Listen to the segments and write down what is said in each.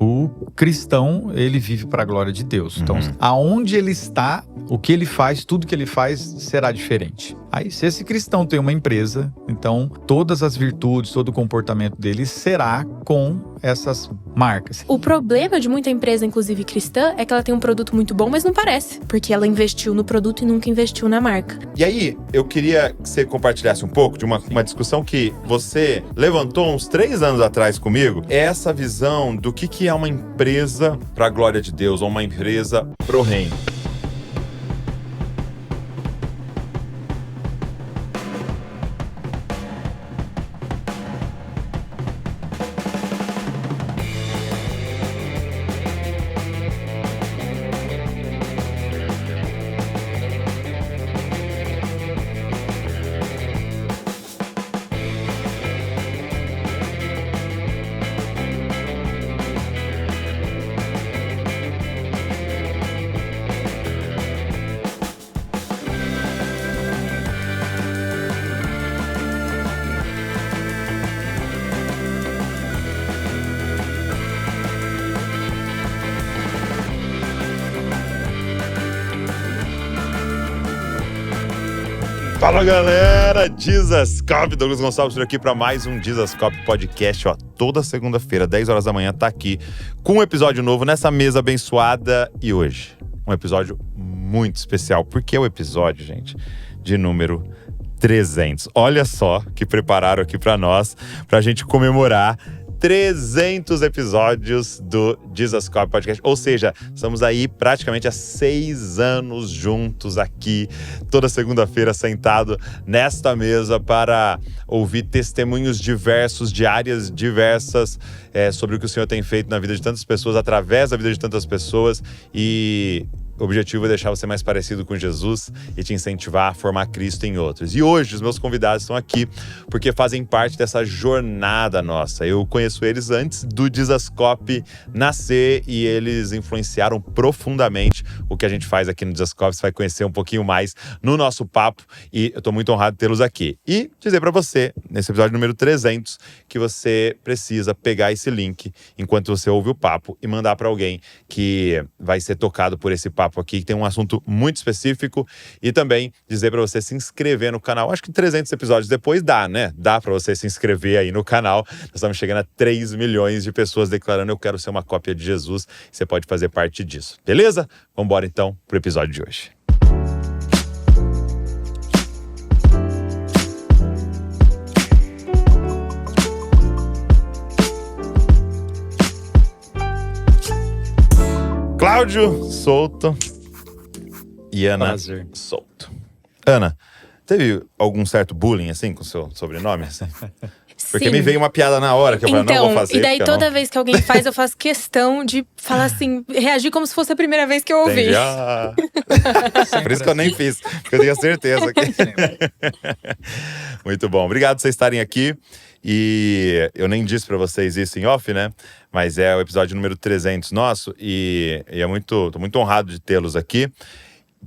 O cristão, ele vive para a glória de Deus. Então, aonde ele está, o que ele faz, tudo que ele faz será diferente. Aí, se esse cristão tem uma empresa, então todas as virtudes, todo o comportamento dele será com essas marcas. O problema de muita empresa, inclusive cristã, é que ela tem um produto muito bom, mas não parece. Porque ela investiu no produto e nunca investiu na marca. E aí, eu queria que você compartilhasse um pouco de uma discussão que você levantou uns 3 anos atrás comigo. É essa visão do que é uma empresa para a glória de Deus, ou uma empresa pro reino. Fala galera, Dizascope, Douglas Gonçalves por aqui para mais um Dizascope Podcast, ó, toda segunda-feira, 10 horas da manhã, tá aqui com um episódio novo nessa mesa abençoada. E hoje, um episódio muito especial, porque é o episódio, gente, de número 300. Olha só que prepararam aqui para nós, pra gente comemorar 300 episódios do Dizascope Podcast. Ou seja, estamos aí praticamente há 6 anos juntos aqui, toda segunda-feira sentado nesta mesa para ouvir testemunhos diversos, de áreas diversas, sobre o que o Senhor tem feito na vida de tantas pessoas, através da vida de tantas pessoas. E o objetivo é deixar você mais parecido com Jesus e te incentivar a formar Cristo em outros. E hoje os meus convidados estão aqui porque fazem parte dessa jornada nossa. Eu conheço eles antes do Dizascope nascer e eles influenciaram profundamente o que a gente faz aqui no Dizascope. Você vai conhecer um pouquinho mais no nosso papo e eu estou muito honrado de tê-los aqui. E dizer para você, nesse episódio número 300, que você precisa pegar esse link enquanto você ouve o papo e mandar para alguém que vai ser tocado por esse papo aqui, que tem um assunto muito específico, e também dizer para você se inscrever no canal. Acho que 300 episódios depois dá, né? Dá para você se inscrever aí no canal. Nós estamos chegando a 3 milhões de pessoas declarando: eu quero ser uma cópia de Jesus. Você pode fazer parte disso, beleza? Vamos embora então pro episódio de hoje. Cláudio Souto e Ana Prazer. Souto. Ana, teve algum certo bullying, assim, com o seu sobrenome? Assim? Porque Sim. me veio uma piada na hora que eu falei, não vou fazer. E daí toda vez que alguém faz, eu faço questão de falar assim, reagir como se fosse a primeira vez que eu ouvi. Por isso que eu nem fiz, porque eu tenho certeza que… Muito bom, obrigado por vocês estarem aqui. E eu nem disse pra vocês isso em off, né? Mas é o episódio número 300 nosso. E tô muito honrado de tê-los aqui,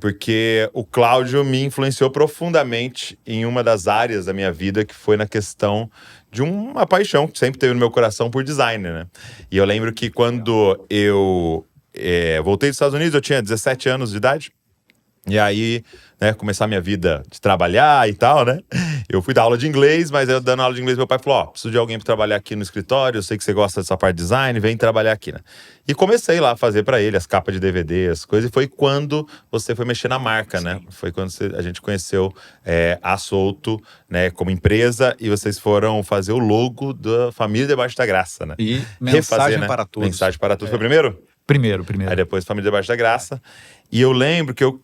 porque o Cláudio me influenciou profundamente em uma das áreas da minha vida, que foi na questão de uma paixão que sempre teve no meu coração por design, né? E eu lembro que quando eu voltei dos Estados Unidos, eu tinha 17 anos de idade. E aí, né, começar a minha vida de trabalhar e tal, né? Eu fui dar aula de inglês, mas eu dando aula de inglês, meu pai falou: preciso de alguém para trabalhar aqui no escritório, eu sei que você gosta dessa parte de design, vem trabalhar aqui, né? E comecei lá a fazer para ele as capas de DVD, as coisas, e foi quando você foi mexer na marca, né? Foi quando a gente conheceu a Souto, né, como empresa, e vocês foram fazer o logo da Família Debaixo da Graça, né? E Mensagem né? para Todos. Mensagem para Todos. Foi o primeiro? Primeiro. Aí depois Família Debaixo da Graça. E eu lembro que eu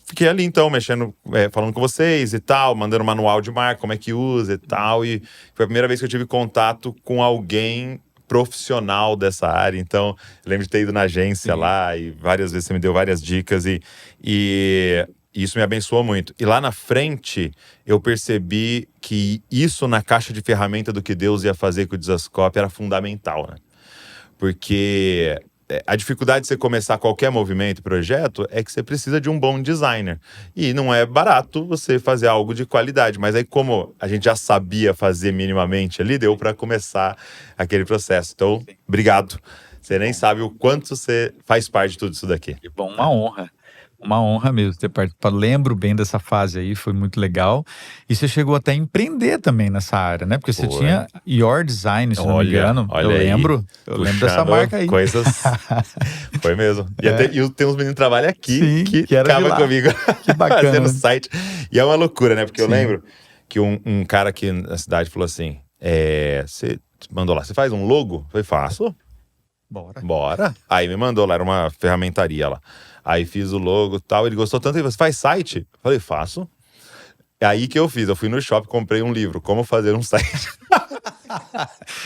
fiquei ali então, mexendo, falando com vocês e tal, mandando manual de marca, como é que usa e tal. E foi a primeira vez que eu tive contato com alguém profissional dessa área. Então, eu lembro de ter ido na agência lá e várias vezes você me deu várias dicas e isso me abençoou muito. E lá na frente, eu percebi que isso na caixa de ferramenta do que Deus ia fazer com o Dizascope era fundamental, né? Porque a dificuldade de você começar qualquer movimento, projeto, é que você precisa de um bom designer. E não é barato você fazer algo de qualidade. Mas aí, como a gente já sabia fazer minimamente ali, deu para começar aquele processo. Então, obrigado. Você nem sabe o quanto você faz parte de tudo isso daqui. Que bom, uma honra. Uma honra mesmo ter participado. Lembro bem dessa fase aí, foi muito legal. E você chegou até a empreender também nessa área, né? Porque você tinha Your Design, se não me engano. Eu lembro dessa marca aí. Coisas. Foi mesmo. E tem uns meninos que trabalham aqui. Sim, que acabam comigo. Que bacana. Fazendo site. E é uma loucura, né? Porque eu lembro que um cara aqui na cidade falou assim: você mandou lá, você faz um logo? Eu falei, faço. Bora. Aí me mandou lá, era uma ferramentaria lá. Aí fiz o logo e tal, ele gostou tanto, ele falou, você faz site? Eu falei, faço. É aí que eu fiz, eu fui no shopping, comprei um livro, Como Fazer um Site.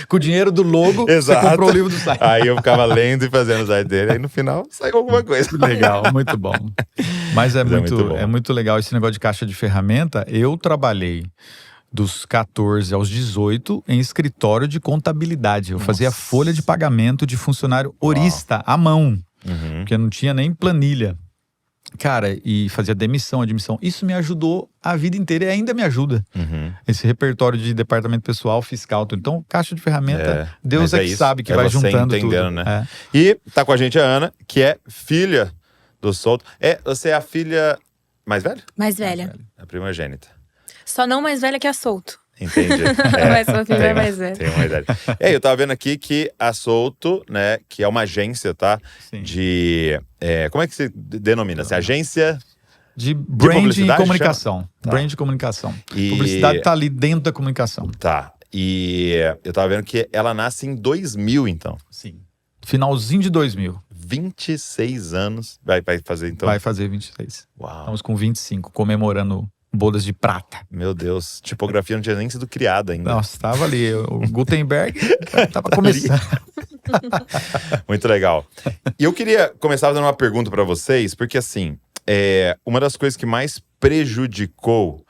Com o dinheiro do logo, Exato. Você comprou o livro do site. Aí eu ficava lendo e fazendo o site dele, aí no final saiu alguma coisa. Legal, muito bom. Mas é bom. muito legal esse negócio de caixa de ferramenta. Eu trabalhei dos 14 aos 18 em escritório de contabilidade. Eu fazia folha de pagamento de funcionário horista à mão. Porque não tinha nem planilha. Cara, e fazia demissão, admissão. Isso me ajudou a vida inteira e ainda me ajuda. Esse repertório de departamento pessoal, fiscal, tudo. Então, caixa de ferramenta, Deus é que sabe que vai juntando tudo. Né? E tá com a gente a Ana, que é filha do Souto. Você é a filha mais velha? Mais velha. A primogênita. Só não mais velha que a Souto. Entendi. Mas sua filha é mais velha. Tem uma mais velha. Eu tava vendo aqui que a Souto, né, que é uma agência, tá? Sim. De... como é que se denomina? Se agência... De brand e comunicação. Tá. Brand e comunicação. Publicidade tá ali dentro da comunicação. Tá. E eu tava vendo que ela nasce em 2000, então. Sim. Finalzinho de 2000. 26 anos. Vai fazer, então? Vai fazer 26. Uau. Estamos com 25, comemorando bodas de prata. Meu Deus, tipografia não tinha nem sido criada ainda. Nossa, tava ali. O Gutenberg tava começando. Muito legal. E eu queria começar fazendo uma pergunta para vocês, porque assim, uma das coisas que mais prejudicou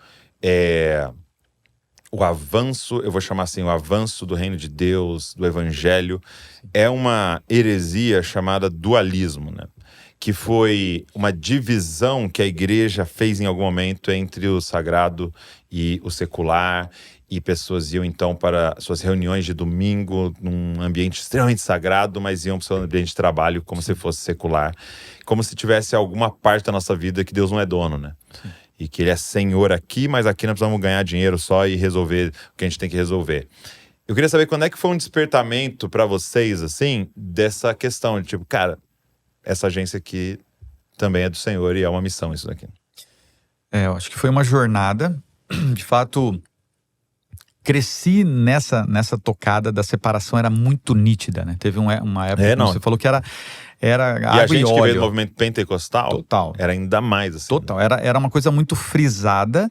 o avanço, eu vou chamar assim, o avanço do reino de Deus, do evangelho, é uma heresia chamada dualismo, né? Que foi uma divisão que a igreja fez em algum momento entre o sagrado e o secular, e pessoas iam então para suas reuniões de domingo num ambiente extremamente sagrado, mas iam para o seu ambiente de trabalho como se fosse secular, como se tivesse alguma parte da nossa vida que Deus não é dono, né? Sim. E que ele é senhor aqui, mas aqui nós precisamos ganhar dinheiro só e resolver o que a gente tem que resolver. Eu queria saber quando é que foi um despertamento para vocês, assim, dessa questão de tipo, cara, essa agência aqui também é do Senhor e é uma missão isso daqui. Eu acho que foi uma jornada. De fato, cresci nessa tocada da separação, era muito nítida, né? Teve uma época, como você falou, que era água e a gente óleo. Que veio do movimento pentecostal, total, era ainda mais assim. Total, era uma coisa muito frisada.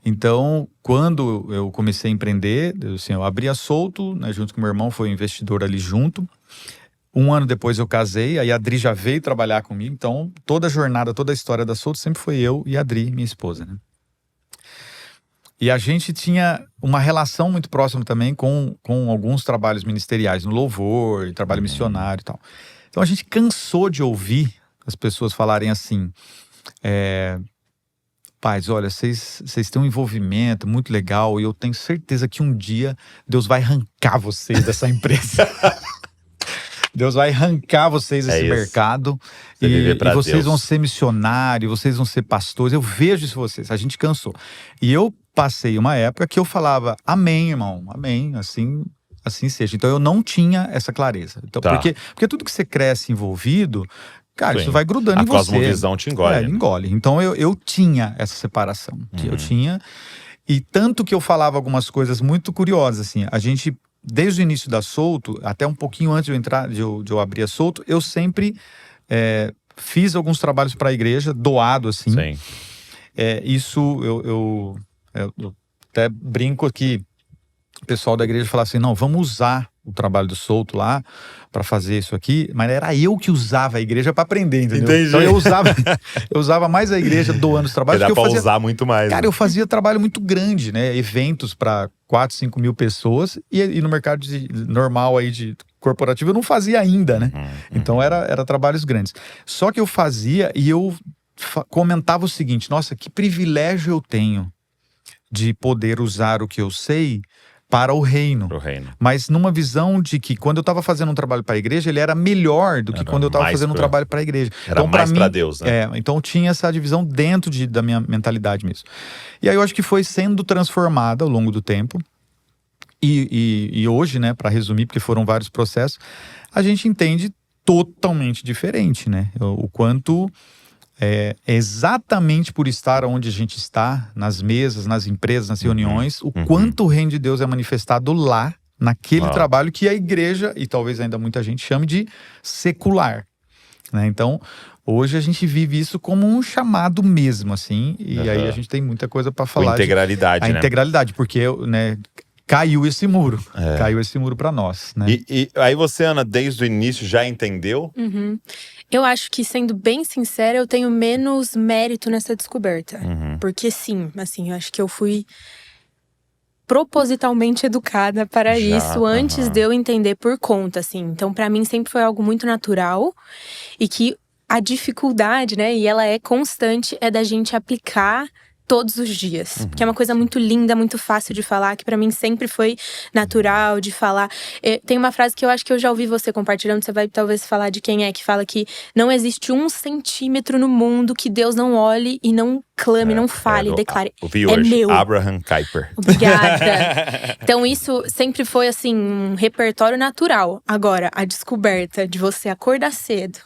Então, quando eu comecei a empreender, eu abri a Souto, né, junto com meu irmão, foi investidor ali junto. Um ano depois eu casei, aí a Adri já veio trabalhar comigo. Então, toda a jornada, toda a história da Souto sempre foi eu e a Adri, minha esposa, né? E a gente tinha uma relação muito próxima também com alguns trabalhos ministeriais, no louvor, e trabalho missionário e tal. Então, a gente cansou de ouvir as pessoas falarem assim, pais, olha, vocês têm um envolvimento muito legal e eu tenho certeza que um dia Deus vai arrancar vocês dessa empresa. Deus vai arrancar vocês desse mercado e vocês vão ser missionários, vocês vão ser pastores. Eu vejo isso em vocês. A gente cansou. E eu passei uma época que eu falava, amém, irmão, amém, assim seja. Então eu não tinha essa clareza. Então, porque tudo que você cresce envolvido, cara, isso vai grudando em você. A cosmovisão te engole. Engole. Então eu tinha essa separação. Eu tinha. E tanto que eu falava algumas coisas muito curiosas, assim. A gente, desde o início da Souto, até um pouquinho antes de eu abrir a Souto, eu sempre fiz alguns trabalhos para a igreja, doado, assim. Sim. Isso eu até brinco aqui, o pessoal da igreja fala assim, não, vamos usar o trabalho do Souto lá para fazer isso aqui, mas era eu que usava a igreja para aprender, entendeu? Entendi. Então eu usava mais a igreja doando os trabalhos. Dá para usar muito mais. Cara, eu fazia trabalho muito grande, né? Eventos para 4, 5 mil pessoas e no mercado normal aí de corporativo eu não fazia ainda, né? Então era trabalhos grandes. Só que eu fazia e eu comentava o seguinte, nossa, que privilégio eu tenho de poder usar o que eu sei para o reino. Pro reino. Mas numa visão de que quando eu estava fazendo um trabalho para a igreja, ele era melhor do que quando eu estava fazendo um trabalho para a igreja. Era então, mais para Deus, né? Então tinha essa divisão dentro da minha mentalidade mesmo. E aí eu acho que foi sendo transformada ao longo do tempo. E hoje, né, para resumir, porque foram vários processos, a gente entende totalmente diferente, né? O quanto exatamente por estar onde a gente está, nas mesas, nas empresas, nas reuniões, o quanto o reino de Deus é manifestado lá, naquele trabalho que a igreja, e talvez ainda muita gente chame de secular, né? Então, hoje a gente vive isso como um chamado mesmo, assim, e aí a gente tem muita coisa para falar. A integralidade, né? A integralidade, porque, né, caiu esse muro. Caiu esse muro para nós, né? E aí você, Ana, desde o início já entendeu? Eu acho que, sendo bem sincera, eu tenho menos mérito nessa descoberta. Porque sim, assim, eu acho que eu fui propositalmente educada para isso antes de eu entender por conta, assim. Então, para mim, sempre foi algo muito natural. E que a dificuldade, né, e ela é constante, é da gente aplicar todos os dias. Que é uma coisa muito linda, muito fácil de falar, que pra mim sempre foi natural de falar. Tem uma frase que eu acho que eu já ouvi você compartilhando, você vai talvez falar de quem é, que fala que não existe 1 centímetro no mundo que Deus não olhe e não clame, não fale, declare. Ouvi hoje, é meu. Abraham Kuyper. Obrigada. Então isso sempre foi assim, um repertório natural. Agora, a descoberta de você acordar cedo,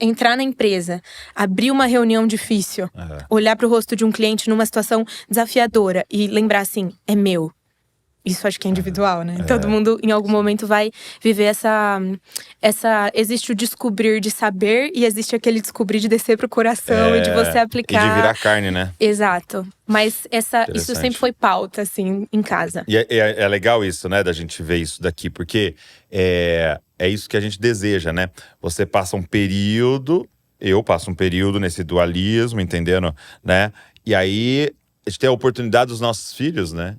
entrar na empresa, abrir uma reunião difícil, olhar para o rosto de um cliente numa situação desafiadora e lembrar assim, é meu. Isso acho que é individual, né? Todo mundo em algum momento vai viver essa... Existe o descobrir de saber e existe aquele descobrir de descer pro coração e de você aplicar. E de virar carne, né? Exato. Mas isso sempre foi pauta, assim, em casa. E é legal isso, né? Da gente ver isso daqui, porque é isso que a gente deseja, né? Você passa um período, eu passo um período nesse dualismo, entendendo, né? E aí, a gente tem a oportunidade dos nossos filhos, né?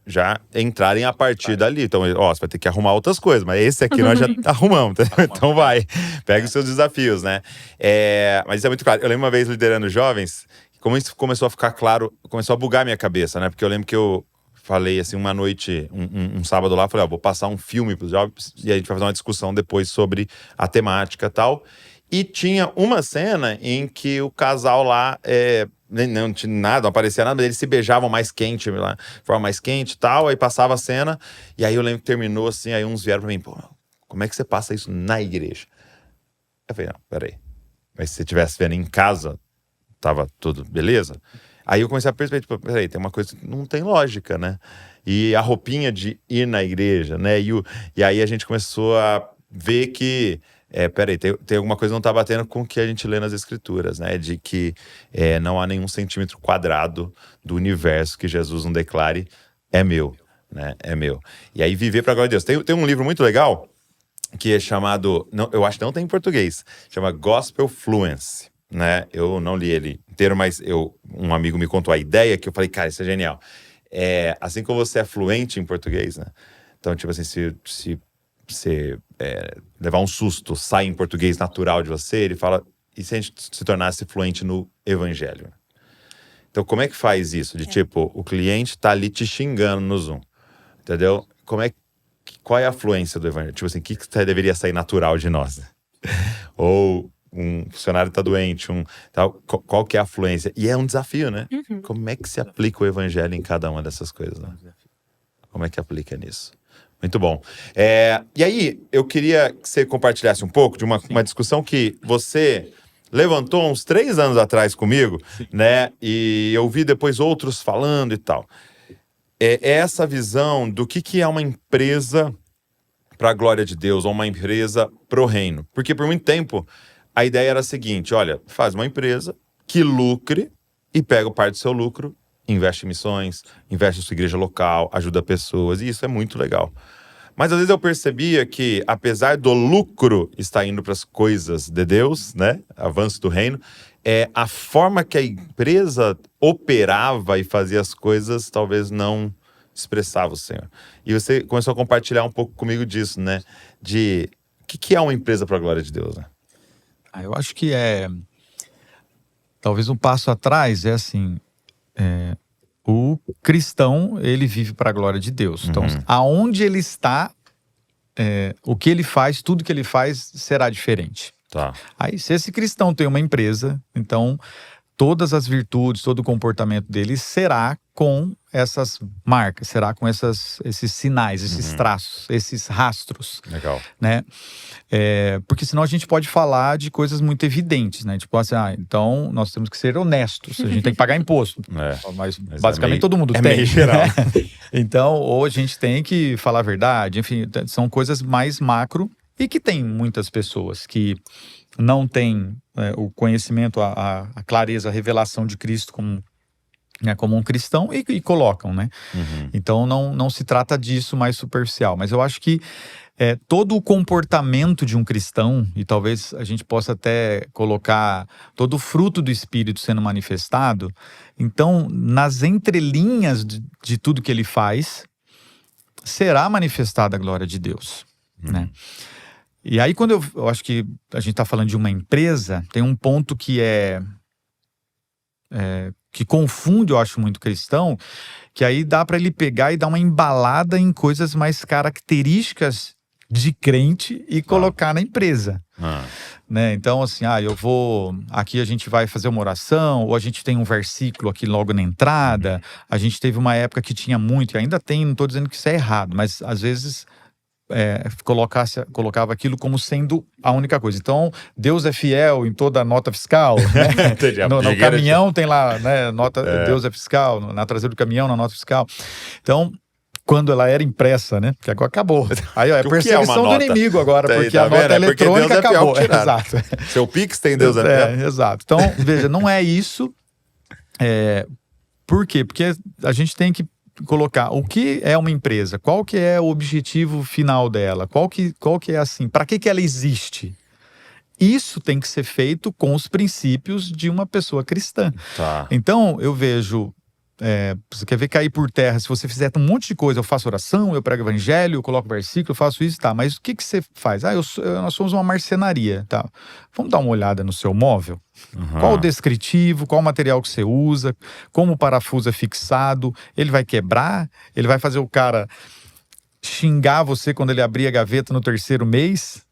Já entrarem a partir dali. Então, você vai ter que arrumar outras coisas, mas esse aqui nós já arrumamos, então vai, pega os seus desafios, né? Mas isso é muito claro. Eu lembro uma vez liderando jovens, como isso começou a ficar claro, começou a bugar minha cabeça, né? Porque eu lembro que eu falei assim, uma noite, um sábado lá, falei, vou passar um filme pros jovens e a gente vai fazer uma discussão depois sobre a temática e tal. E tinha uma cena em que o casal lá, não tinha nada, não aparecia nada, mas eles se beijavam mais quente, lá, de forma mais quente e tal, aí passava a cena, e aí eu lembro que terminou assim, aí uns vieram pra mim, pô, como é que você passa isso na igreja? Eu falei, não, peraí, mas se você estivesse vendo em casa, tava tudo beleza? Aí eu comecei a perceber, tipo, peraí, tem uma coisa que não tem lógica, né? E a roupinha de ir na igreja, né? E aí a gente começou a ver que peraí, tem alguma coisa que não tá batendo com o que a gente lê nas escrituras, né? De que não há nenhum centímetro quadrado do universo que Jesus não declare é meu, né? É meu. E aí viver pra glória de Deus. Tem um livro muito legal que é chamado, eu acho que não tem em português, chama Gospel Fluency, né? Eu não li ele inteiro, mas um amigo me contou a ideia que eu falei, cara, isso é genial. Assim como você é fluente em português, né? Então, tipo assim, se você levar um susto, sai em português natural de você, ele fala, e se a gente se tornasse fluente no evangelho? Então, como é que faz isso? De tipo, o cliente tá ali te xingando no Zoom, entendeu? Qual é a fluência do evangelho? Tipo assim, o que deveria sair natural de nós? Né? Ou um funcionário tá doente, qual que é a fluência? E é um desafio, né? Como é que se aplica o evangelho em cada uma dessas coisas, né? Como é que aplica nisso? Muito bom. E aí, eu queria que você compartilhasse um pouco de uma discussão que você levantou uns 3 anos atrás comigo, né? E eu vi depois outros falando e tal. Essa visão do que é uma empresa para a glória de Deus ou uma empresa pro reino. Porque por muito tempo, a ideia era a seguinte, olha, faz uma empresa que lucre e pega parte do seu lucro, investe em missões, investe na sua igreja local, ajuda pessoas, e isso é muito legal. Mas às vezes eu percebia que, apesar do lucro estar indo para as coisas de Deus, né, avanço do reino, a forma que a empresa operava e fazia as coisas talvez não expressava o Senhor. E você começou a compartilhar um pouco comigo disso, né, de o que é uma empresa para a glória de Deus, né? Eu acho que talvez um passo atrás assim, O cristão, ele vive para a glória de Deus. Então, aonde ele está, o que ele faz, tudo que ele faz será diferente. Tá. Aí, se esse cristão tem uma empresa, então todas as virtudes, todo o comportamento dele será com essas marcas, será com esses sinais, esses traços, esses rastros. Legal. Né? Porque senão a gente pode falar de coisas muito evidentes, né? Tipo assim, então nós temos que ser honestos, a gente tem que pagar imposto. Mas basicamente todo mundo tem. Meio geral. Então, ou a gente tem que falar a verdade, enfim, são coisas mais macro e que tem muitas pessoas que não têm o conhecimento, a clareza, a revelação de Cristo como um cristão e colocam, né? Então não se trata disso mais superficial, mas eu acho que todo o comportamento de um cristão, e talvez a gente possa até colocar todo o fruto do Espírito sendo manifestado, então nas entrelinhas de tudo que ele faz, será manifestada a glória de Deus, né? E aí quando eu acho que a gente está falando de uma empresa, tem um ponto que que confunde, eu acho, muito cristão, que aí dá para ele pegar e dar uma embalada em coisas mais características de crente e colocar na empresa. Né? Então, assim, aqui a gente vai fazer uma oração, ou a gente tem um versículo aqui logo na entrada. A gente teve uma época que tinha muito, e ainda tem, não estou dizendo que isso é errado, mas às vezes colocava aquilo como sendo a única coisa. Então, Deus é fiel em toda a nota fiscal, né? no caminhão tem lá, né, nota, Deus é fiscal, na traseira do caminhão, na nota fiscal. Então, quando ela era impressa, né? Porque agora acabou. Aí, é perseguição do inimigo agora, porque a nota eletrônica acabou. Exato. Seu Pix tem Deus é fiel. Exato. Então, veja, não é isso. Por quê? Porque a gente tem que colocar o que é uma empresa, qual que é o objetivo final dela, qual que é assim, para que ela existe. Isso tem que ser feito com os princípios de uma pessoa cristã. Tá. Então, eu vejo, você quer ver cair por terra, se você fizer um monte de coisa, eu faço oração, eu prego evangelho, eu coloco versículo, eu faço isso, tá, mas o que você faz? Nós somos uma marcenaria, tá. Vamos dar uma olhada no seu móvel? Qual o descritivo, qual o material que você usa, como o parafuso é fixado, ele vai quebrar, ele vai fazer o cara xingar você quando ele abrir a gaveta no 3º mês,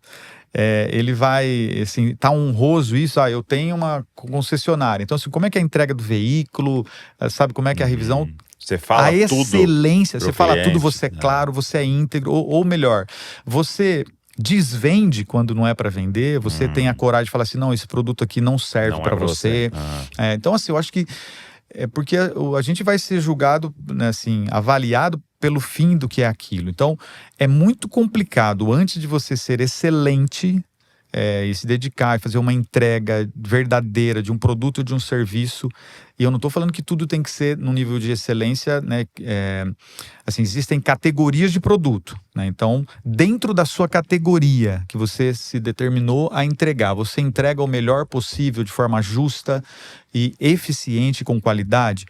ele vai, assim, tá honroso isso, eu tenho uma concessionária, então assim, como é que é a entrega do veículo, sabe, como é que é a revisão, você fala a tudo excelência, você fala cliente, tudo, você é claro, você é íntegro, ou melhor, você desvende quando não é para vender, você tem a coragem de falar assim, não, esse produto aqui não serve para você. Então, assim, eu acho que porque a gente vai ser julgado, né, assim, avaliado pelo fim do que é aquilo. Então, é muito complicado, antes de você ser excelente e se dedicar e fazer uma entrega verdadeira de um produto ou de um serviço. E eu não estou falando que tudo tem que ser no nível de excelência, né? Assim, existem categorias de produto, né? Então, dentro da sua categoria que você se determinou a entregar, você entrega o melhor possível de forma justa e eficiente, com qualidade.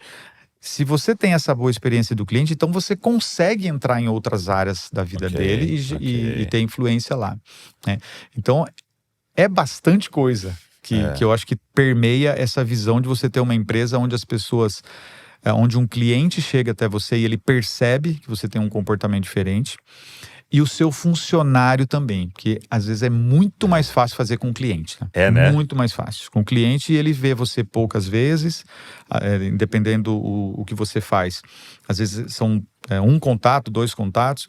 Se você tem essa boa experiência do cliente, então você consegue entrar em outras áreas da vida dele e ter influência lá, né? Então, é bastante coisa que eu acho que permeia essa visão de você ter uma empresa onde as pessoas, onde um cliente chega até você e ele percebe que você tem um comportamento diferente, e o seu funcionário também, porque às vezes é muito mais fácil fazer com o cliente, né? Muito mais fácil. Com o cliente, ele vê você poucas vezes, dependendo o que você faz. Às vezes são um contato, 2 contatos.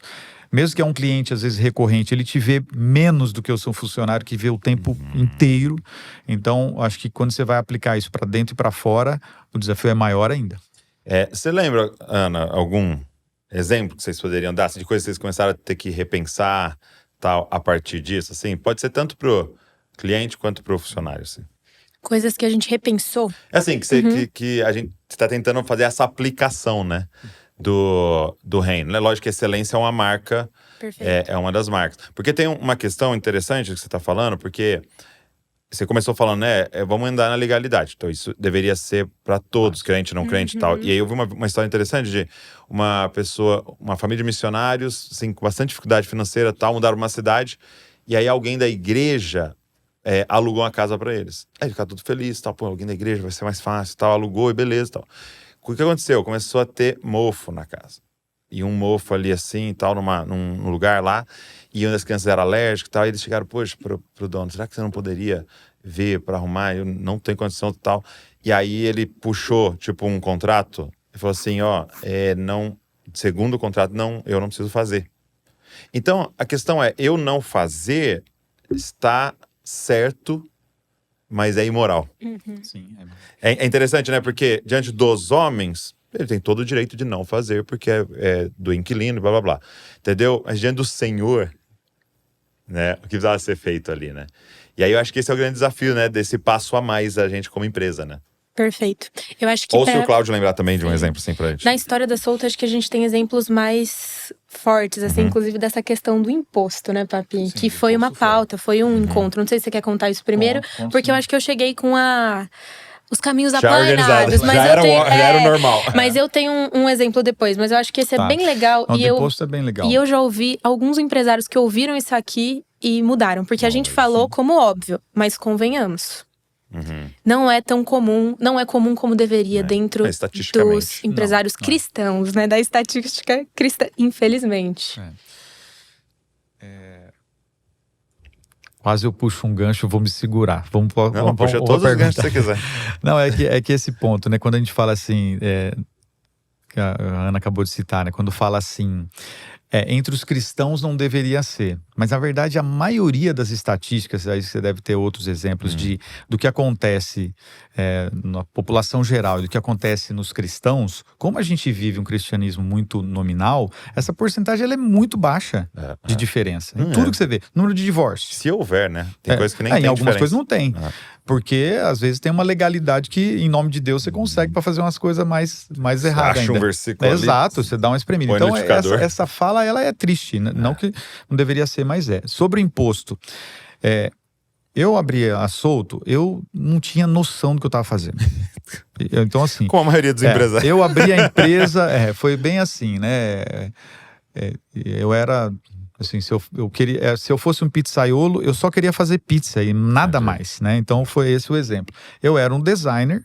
Mesmo que é um cliente, às vezes, recorrente, ele te vê menos do que o seu funcionário, que vê o tempo inteiro. Então, acho que quando você vai aplicar isso para dentro e para fora, o desafio é maior ainda. Você lembra, Ana, algum exemplo que vocês poderiam dar, assim, de coisas que vocês começaram a ter que repensar, tal, a partir disso? Assim? Pode ser tanto pro cliente quanto pro funcionário, assim. Coisas que a gente repensou. Assim, que a gente está tentando fazer essa aplicação, né? Do reino, né? Lógico que excelência é uma marca, é uma das marcas. Porque tem uma questão interessante que você está falando, porque você começou falando, né? Vamos andar na legalidade. Então isso deveria ser para todos, crente, não crente e tal. E aí eu vi uma história interessante de uma pessoa, uma família de missionários, assim, com bastante dificuldade financeira e tal, mudaram para uma cidade, e aí alguém da igreja alugou uma casa para eles. Aí ficaram tudo feliz, tal, pô, alguém da igreja vai ser mais fácil, tal, alugou e beleza, tal. O que aconteceu? Começou a ter mofo na casa. E um mofo ali assim e tal, num lugar lá. E uma das crianças era alérgica e tal. E eles chegaram, poxa, pro dono, será que você não poderia ver pra arrumar? Eu não tenho condição e tal. E aí ele puxou, tipo, um contrato. E falou assim, não, segundo o contrato, eu não preciso fazer. Então, a questão é, eu não fazer está certo, mas é imoral. Sim, É interessante, né? Porque diante dos homens, ele tem todo o direito de não fazer, porque é do inquilino, blá, blá, blá. Entendeu? Mas diante do Senhor, né? O que precisava ser feito ali, né? E aí eu acho que esse é o grande desafio, né? Desse passo a mais a gente como empresa, né? Perfeito. Eu acho que Ou se o Cláudio lembrar também de um exemplo, assim, pra gente. Na história da Solta, acho que a gente tem exemplos mais fortes, assim, inclusive dessa questão do imposto, né, Papi? Sim, que foi uma pauta, foi um encontro. Não sei se você quer contar isso primeiro, porque eu acho que eu cheguei com os caminhos aplanados. Mas já era o normal. Mas eu tenho um exemplo depois, mas eu acho que esse é bem legal. O imposto é bem legal. E eu já ouvi alguns empresários que ouviram isso aqui e mudaram. Porque a gente falou como óbvio, mas convenhamos. Não é tão comum, não é comum como deveria dentro dos empresários cristãos, né? Da estatística cristã, infelizmente. Quase eu puxo um gancho, vou me segurar. Puxa todos os ganchos que você quiser. Não, é que esse ponto, né? Quando a gente fala assim, que a Ana acabou de citar, né? Quando fala assim, entre os cristãos não deveria ser. Mas, na verdade, a maioria das estatísticas, aí você deve ter outros exemplos do que acontece na população geral e do que acontece nos cristãos. Como a gente vive um cristianismo muito nominal, essa porcentagem ela é muito baixa de diferença. Em tudo que você vê. Número de divórcios. Se houver, né? Tem coisas que nem tem em algumas diferença. coisas não tem. Porque, às vezes, tem uma legalidade que, em nome de Deus, você consegue para fazer umas coisas mais erradas ainda. Um versículo ali, exato, você dá uma espremida. Então, essa fala, ela é triste. Né? Não que não deveria ser, mas é. Sobre o imposto, eu abri a Solto, eu não tinha noção do que eu estava fazendo. Então, assim... Como a maioria dos empresários. Eu abri a empresa, foi bem assim, né? Eu era... Assim, se eu fosse um pizzaiolo, eu só queria fazer pizza e nada mais, né? Então foi esse o exemplo. Eu era um designer,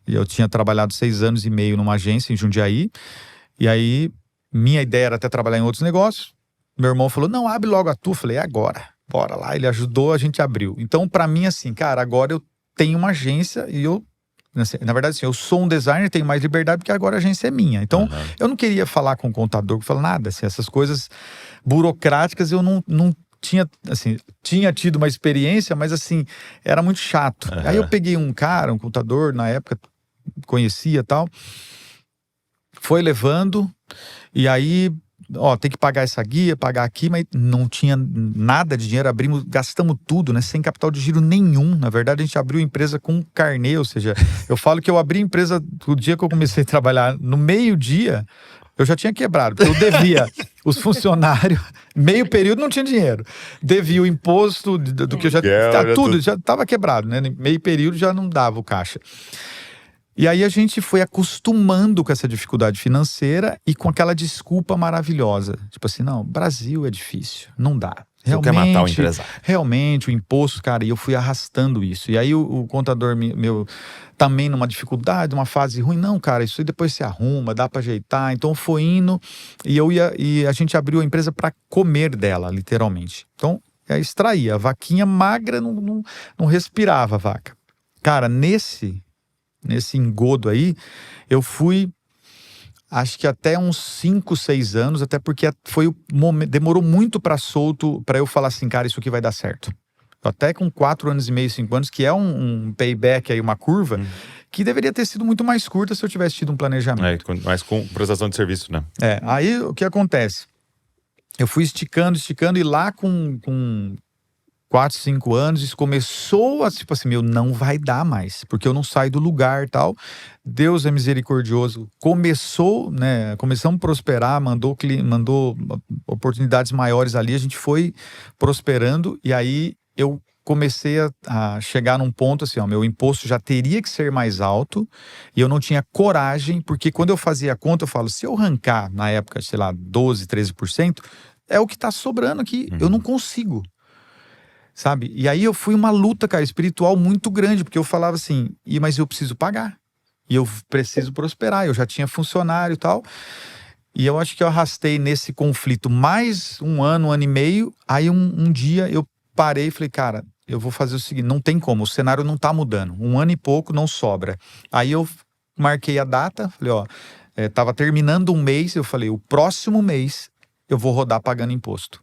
e eu tinha trabalhado 6 anos e meio numa agência em Jundiaí, e aí minha ideia era até trabalhar em outros negócios. Meu irmão falou, não, abre logo a tua. Eu falei, agora, bora lá. Ele ajudou, a gente abriu. Então, pra mim, assim, cara, agora eu tenho uma agência e eu... Na verdade, assim, eu sou um designer, tenho mais liberdade porque agora a agência é minha. Então, eu não queria falar com o contador, falar nada, assim, essas coisas burocráticas eu não tinha, assim, tinha tido uma experiência, mas assim, era muito chato. Aí eu peguei um contador, na época, conhecia e tal, foi levando, e aí... tem que pagar essa guia, pagar aqui, mas não tinha nada de dinheiro, gastamos tudo, né, sem capital de giro nenhum. Na verdade, a gente abriu a empresa com carnê, ou seja, eu falo que eu abri a empresa o dia que eu comecei a trabalhar, no meio-dia, eu já tinha quebrado, porque eu devia os funcionários, meio período não tinha dinheiro, devia o imposto do que eu já... tudo já estava quebrado, né, meio período já não dava o caixa. E aí a gente foi acostumando com essa dificuldade financeira e com aquela desculpa maravilhosa. Tipo assim, não, Brasil é difícil, não dá. Realmente, quer matar o empresário. Realmente, o imposto, cara, e eu fui arrastando isso. E aí o contador meu também numa dificuldade, uma fase ruim. Não, cara, isso aí depois se arruma, dá pra ajeitar. Então foi indo e a gente abriu a empresa para comer dela, literalmente. Então, extraía. A vaquinha magra não respirava a vaca. Cara, nesse engodo aí, eu fui, acho que até uns 5, 6 anos, até porque foi o momento, demorou muito para Solto, para eu falar assim, cara, isso aqui vai dar certo. Até com 4 anos e meio, 5 anos, que é um payback aí, uma curva, que deveria ter sido muito mais curta se eu tivesse tido um planejamento. Mas com prestação de serviço, né? Aí o que acontece? Eu fui esticando, e lá com 4, 5 anos, isso começou a, tipo assim, não vai dar mais, porque eu não saio do lugar e tal. Deus é misericordioso. Começamos a prosperar, mandou oportunidades maiores ali, a gente foi prosperando, e aí eu comecei a chegar num ponto assim, meu imposto já teria que ser mais alto, e eu não tinha coragem, porque quando eu fazia a conta, eu falo, se eu arrancar, na época, sei lá, 12, 13%, é o que tá sobrando aqui, eu não consigo. Sabe? E aí eu fui uma luta, cara, espiritual muito grande, porque eu falava assim, mas eu preciso pagar. E eu preciso prosperar. Eu já tinha funcionário e tal. E eu acho que eu arrastei nesse conflito mais um ano e meio. Aí um dia eu parei e falei, cara, eu vou fazer o seguinte, não tem como, o cenário não tá mudando. 1 ano e pouco não sobra. Aí eu marquei a data, falei, ó, tava terminando um mês, eu falei, o próximo mês eu vou rodar pagando imposto.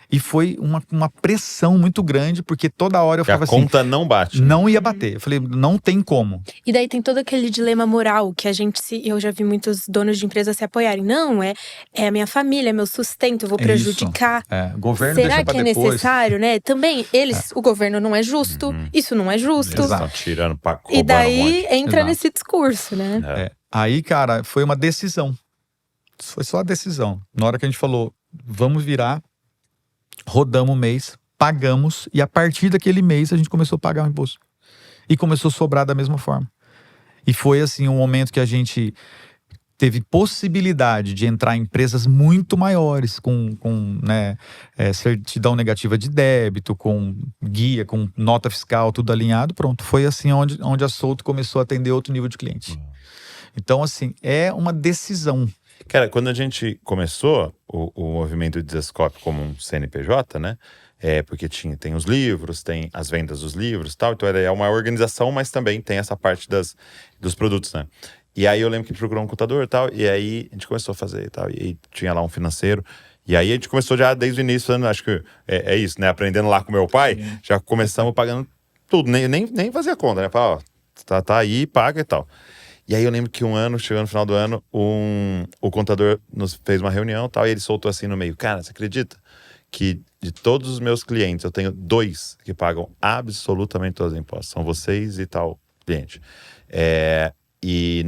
E foi uma pressão muito grande, porque toda hora eu ficava assim… a conta não bate. Não ia bater. Eu falei, não tem como. E daí tem todo aquele dilema moral que eu já vi muitos donos de empresas se apoiarem. Não, é a minha família, é meu sustento, eu vou prejudicar. O governo Será deixa pra que é depois. necessário, né? Também, o governo não é justo, isso não é justo. Eles estão tirando pra roubar E daí um monte. entra nesse discurso, né? Aí, cara, foi uma decisão. Foi só a decisão. Na hora que a gente falou, vamos virar… Rodamos um mês, pagamos, e a partir daquele mês a gente começou a pagar o imposto. E começou a sobrar da mesma forma. E foi assim um momento que a gente teve possibilidade de entrar em empresas muito maiores, com certidão negativa de débito, com guia, com nota fiscal, tudo alinhado, pronto. Foi assim onde a Solto começou a atender outro nível de cliente. Então, assim, é uma decisão. Cara, quando a gente começou o movimento de Dizascope como um CNPJ, né? Porque tem os livros, tem as vendas dos livros e tal. Então é uma organização, mas também tem essa parte dos produtos, né? E aí eu lembro que a gente procurou um contador e tal. E aí a gente começou a fazer e tal. E aí tinha lá um financeiro. E aí a gente começou já desde o início, acho que é isso, né? Aprendendo lá com meu pai, já começamos pagando tudo. Nem fazia conta, né? Falava, ó, tá aí, paga e tal. E aí eu lembro que chegando no final do ano, o contador nos fez uma reunião e tal, e ele soltou assim no meio. Cara, você acredita que de todos os meus clientes, eu tenho 2 que pagam absolutamente todos os impostos? São vocês e tal cliente. E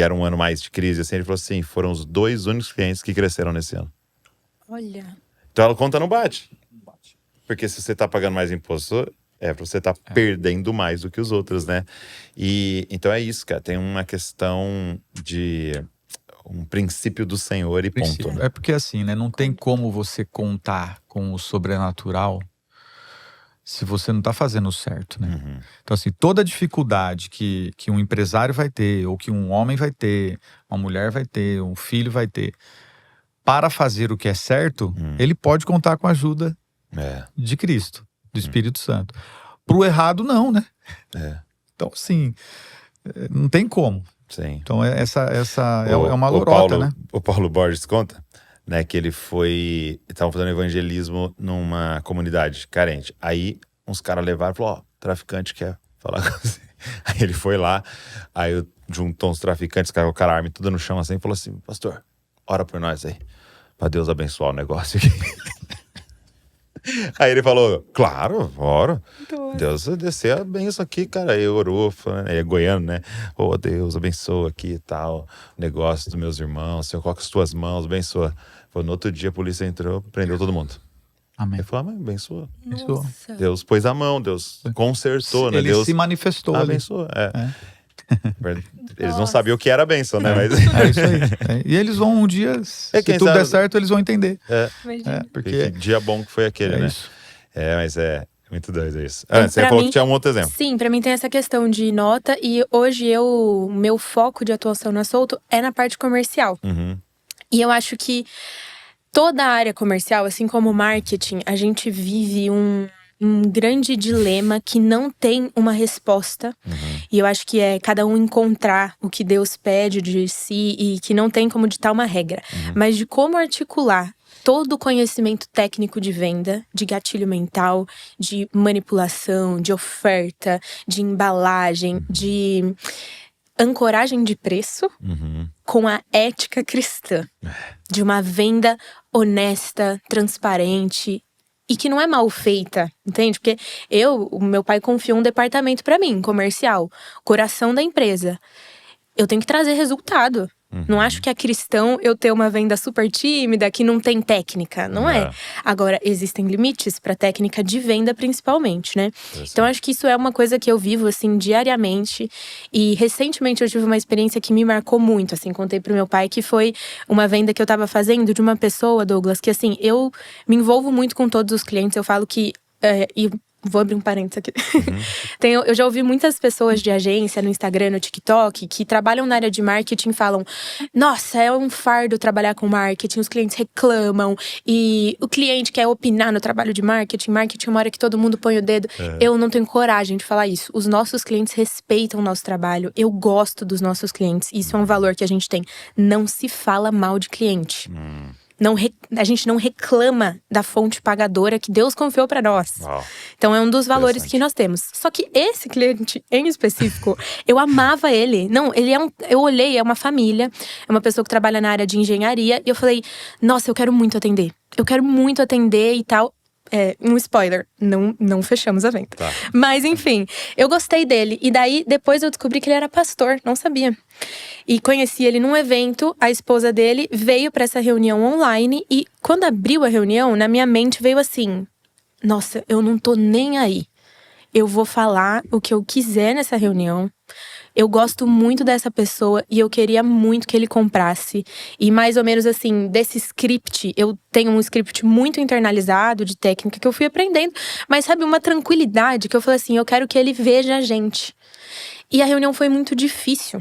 era um ano mais de crise, assim, ele falou assim, foram os 2 únicos clientes que cresceram nesse ano. Olha. Então a conta não bate. Porque se você tá pagando mais imposto… pra você estar perdendo mais do que os outros, né? E então é isso, cara. Tem uma questão de um princípio do Senhor e ponto. Né? É porque assim, né? Não tem como você contar com o sobrenatural se você não tá fazendo certo, né? Uhum. Então assim, toda dificuldade que um empresário vai ter, ou que um homem vai ter, uma mulher vai ter, um filho vai ter, para fazer o que é certo, ele pode contar com a ajuda de Cristo. Do Espírito Santo. Pro errado, não, né? Então, assim, não tem como. Sim. Então, essa é uma lorota, né? O Paulo Borges conta, né, que ele estavam fazendo evangelismo numa comunidade carente. Aí, uns caras levaram e falaram, traficante quer falar com você. Aí ele foi lá, aí juntou uns traficantes, colocaram a arma toda no chão assim, e falou assim, pastor, ora por nós aí, pra Deus abençoar o negócio aqui. Aí ele falou, claro, ora. Deus descer a benção aqui, cara. Aí orou, é goiano, né? Oh, Deus, abençoa aqui e tal, o negócio dos meus irmãos, Senhor, coloca as tuas mãos, abençoa. No outro dia a polícia entrou, prendeu todo mundo. Amém. Ele falou, mas abençoa. Nossa. Deus pôs a mão, Deus consertou, né? Ele Deus se manifestou abençoou, Eles não sabiam o que era a bênção, né? Mas… É isso aí. E eles vão um dia, se tudo der certo, eles vão entender. Porque que dia bom que foi aquele, né? Isso. Mas é muito doido isso. Você falou que tinha um outro exemplo. Sim, pra mim tem essa questão de nota. E hoje meu foco de atuação na Solto é na parte comercial. Uhum. E eu acho que toda a área comercial, assim como o marketing, a gente vive um grande dilema que não tem uma resposta. Uhum. E eu acho que é cada um encontrar o que Deus pede de si e que não tem como ditar uma regra. Mas de como articular todo o conhecimento técnico de venda, de gatilho mental, de manipulação, de oferta, de embalagem, de ancoragem de preço com a ética cristã. De uma venda honesta, transparente e que não é mal feita, entende? Porque o meu pai confiou um departamento pra mim, comercial, coração da empresa. Eu tenho que trazer resultado. Não acho que é cristão eu ter uma venda super tímida, que não tem técnica, não é. Agora, existem limites pra técnica de venda, principalmente, né? Então, acho que isso é uma coisa que eu vivo, assim, diariamente. E, recentemente, eu tive uma experiência que me marcou muito, assim. Contei pro meu pai que foi uma venda que eu tava fazendo de uma pessoa, Douglas, que, assim, eu me envolvo muito com todos os clientes. Eu falo que… Vou abrir um parênteses aqui. Eu já ouvi muitas pessoas de agência no Instagram, no TikTok, que trabalham na área de marketing e falam: nossa, é um fardo trabalhar com marketing, os clientes reclamam e o cliente quer opinar no trabalho de marketing. Marketing é uma hora que todo mundo põe o dedo. Eu não tenho coragem de falar isso. Os nossos clientes respeitam o nosso trabalho. Eu gosto dos nossos clientes. Isso é um valor que a gente tem. Não se fala mal de cliente. A gente não reclama da fonte pagadora que Deus confiou pra nós. Então é um dos valores que nós temos. Só que esse cliente em específico, eu amava ele. Não, eu olhei, é uma família, é uma pessoa que trabalha na área de engenharia. E eu falei, nossa, eu quero muito atender. Eu quero muito atender e tal. Um spoiler, não fechamos a venda. Tá. Mas enfim, eu gostei dele. E daí, depois eu descobri que ele era pastor, não sabia. E conheci ele num evento, a esposa dele veio pra essa reunião online. E quando abriu a reunião, na minha mente veio assim: nossa, eu não tô nem aí. Eu vou falar o que eu quiser nessa reunião. Eu gosto muito dessa pessoa e eu queria muito que ele comprasse. E mais ou menos assim, desse script, eu tenho um script muito internalizado de técnica que eu fui aprendendo. Mas sabe, uma tranquilidade que eu falei assim, eu quero que ele veja a gente. E a reunião foi muito difícil.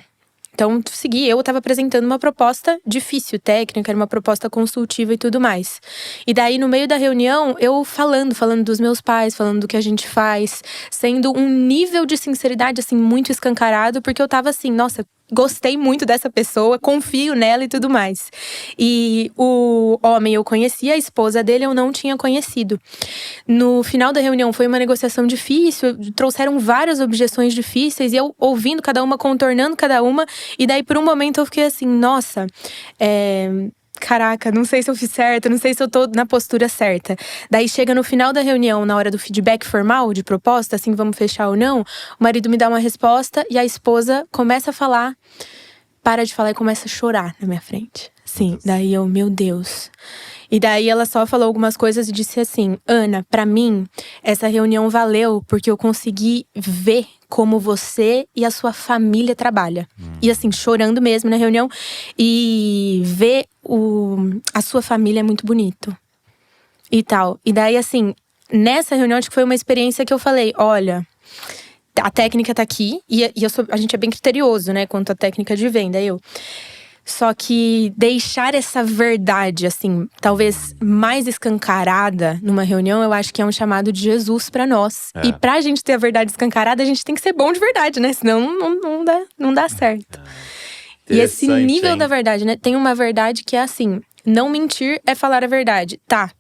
Então, eu tava apresentando uma proposta difícil, técnica, era uma proposta consultiva e tudo mais. E daí, no meio da reunião, eu falando dos meus pais, falando do que a gente faz, sendo um nível de sinceridade, assim, muito escancarado, porque eu tava assim, nossa, gostei muito dessa pessoa, confio nela e tudo mais. E o homem eu conhecia, a esposa dele eu não tinha conhecido. No final da reunião foi uma negociação difícil, trouxeram várias objeções difíceis e eu ouvindo cada uma, contornando cada uma. E daí por um momento eu fiquei assim, nossa, caraca, não sei se eu fiz certo, não sei se eu tô na postura certa. Daí chega no final da reunião, na hora do feedback formal de proposta, assim, vamos fechar ou não, o marido me dá uma resposta e a esposa começa a falar, para de falar e começa a chorar na minha frente. Sim, daí eu, meu Deus. E daí ela só falou algumas coisas e disse assim, Ana, pra mim, essa reunião valeu porque eu consegui ver como você e a sua família trabalham. E assim, chorando mesmo na reunião. E ver a sua família é muito bonito. E tal. E daí assim, nessa reunião acho que foi uma experiência que eu falei, olha, a técnica tá aqui. E a gente é bem criterioso, né, quanto à técnica de venda, Só que deixar essa verdade, assim, talvez mais escancarada numa reunião, eu acho que é um chamado de Jesus pra nós. E pra gente ter a verdade escancarada, a gente tem que ser bom de verdade, né? Senão não dá certo. E esse nível da verdade, né? Tem uma verdade que é assim, não mentir é falar a verdade. Tá.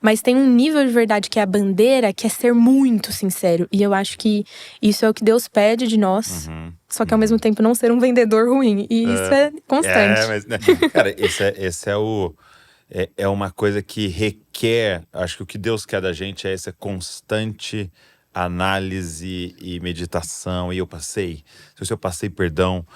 Mas tem um nível de verdade que é a bandeira, que é ser muito sincero. E eu acho que isso é o que Deus pede de nós. Só que ao mesmo tempo não ser um vendedor ruim. E isso é constante. Mas, né, cara, esse é uma coisa que requer… Acho que o que Deus quer da gente é essa constante análise e meditação. E eu passei, se eu passei, perdão,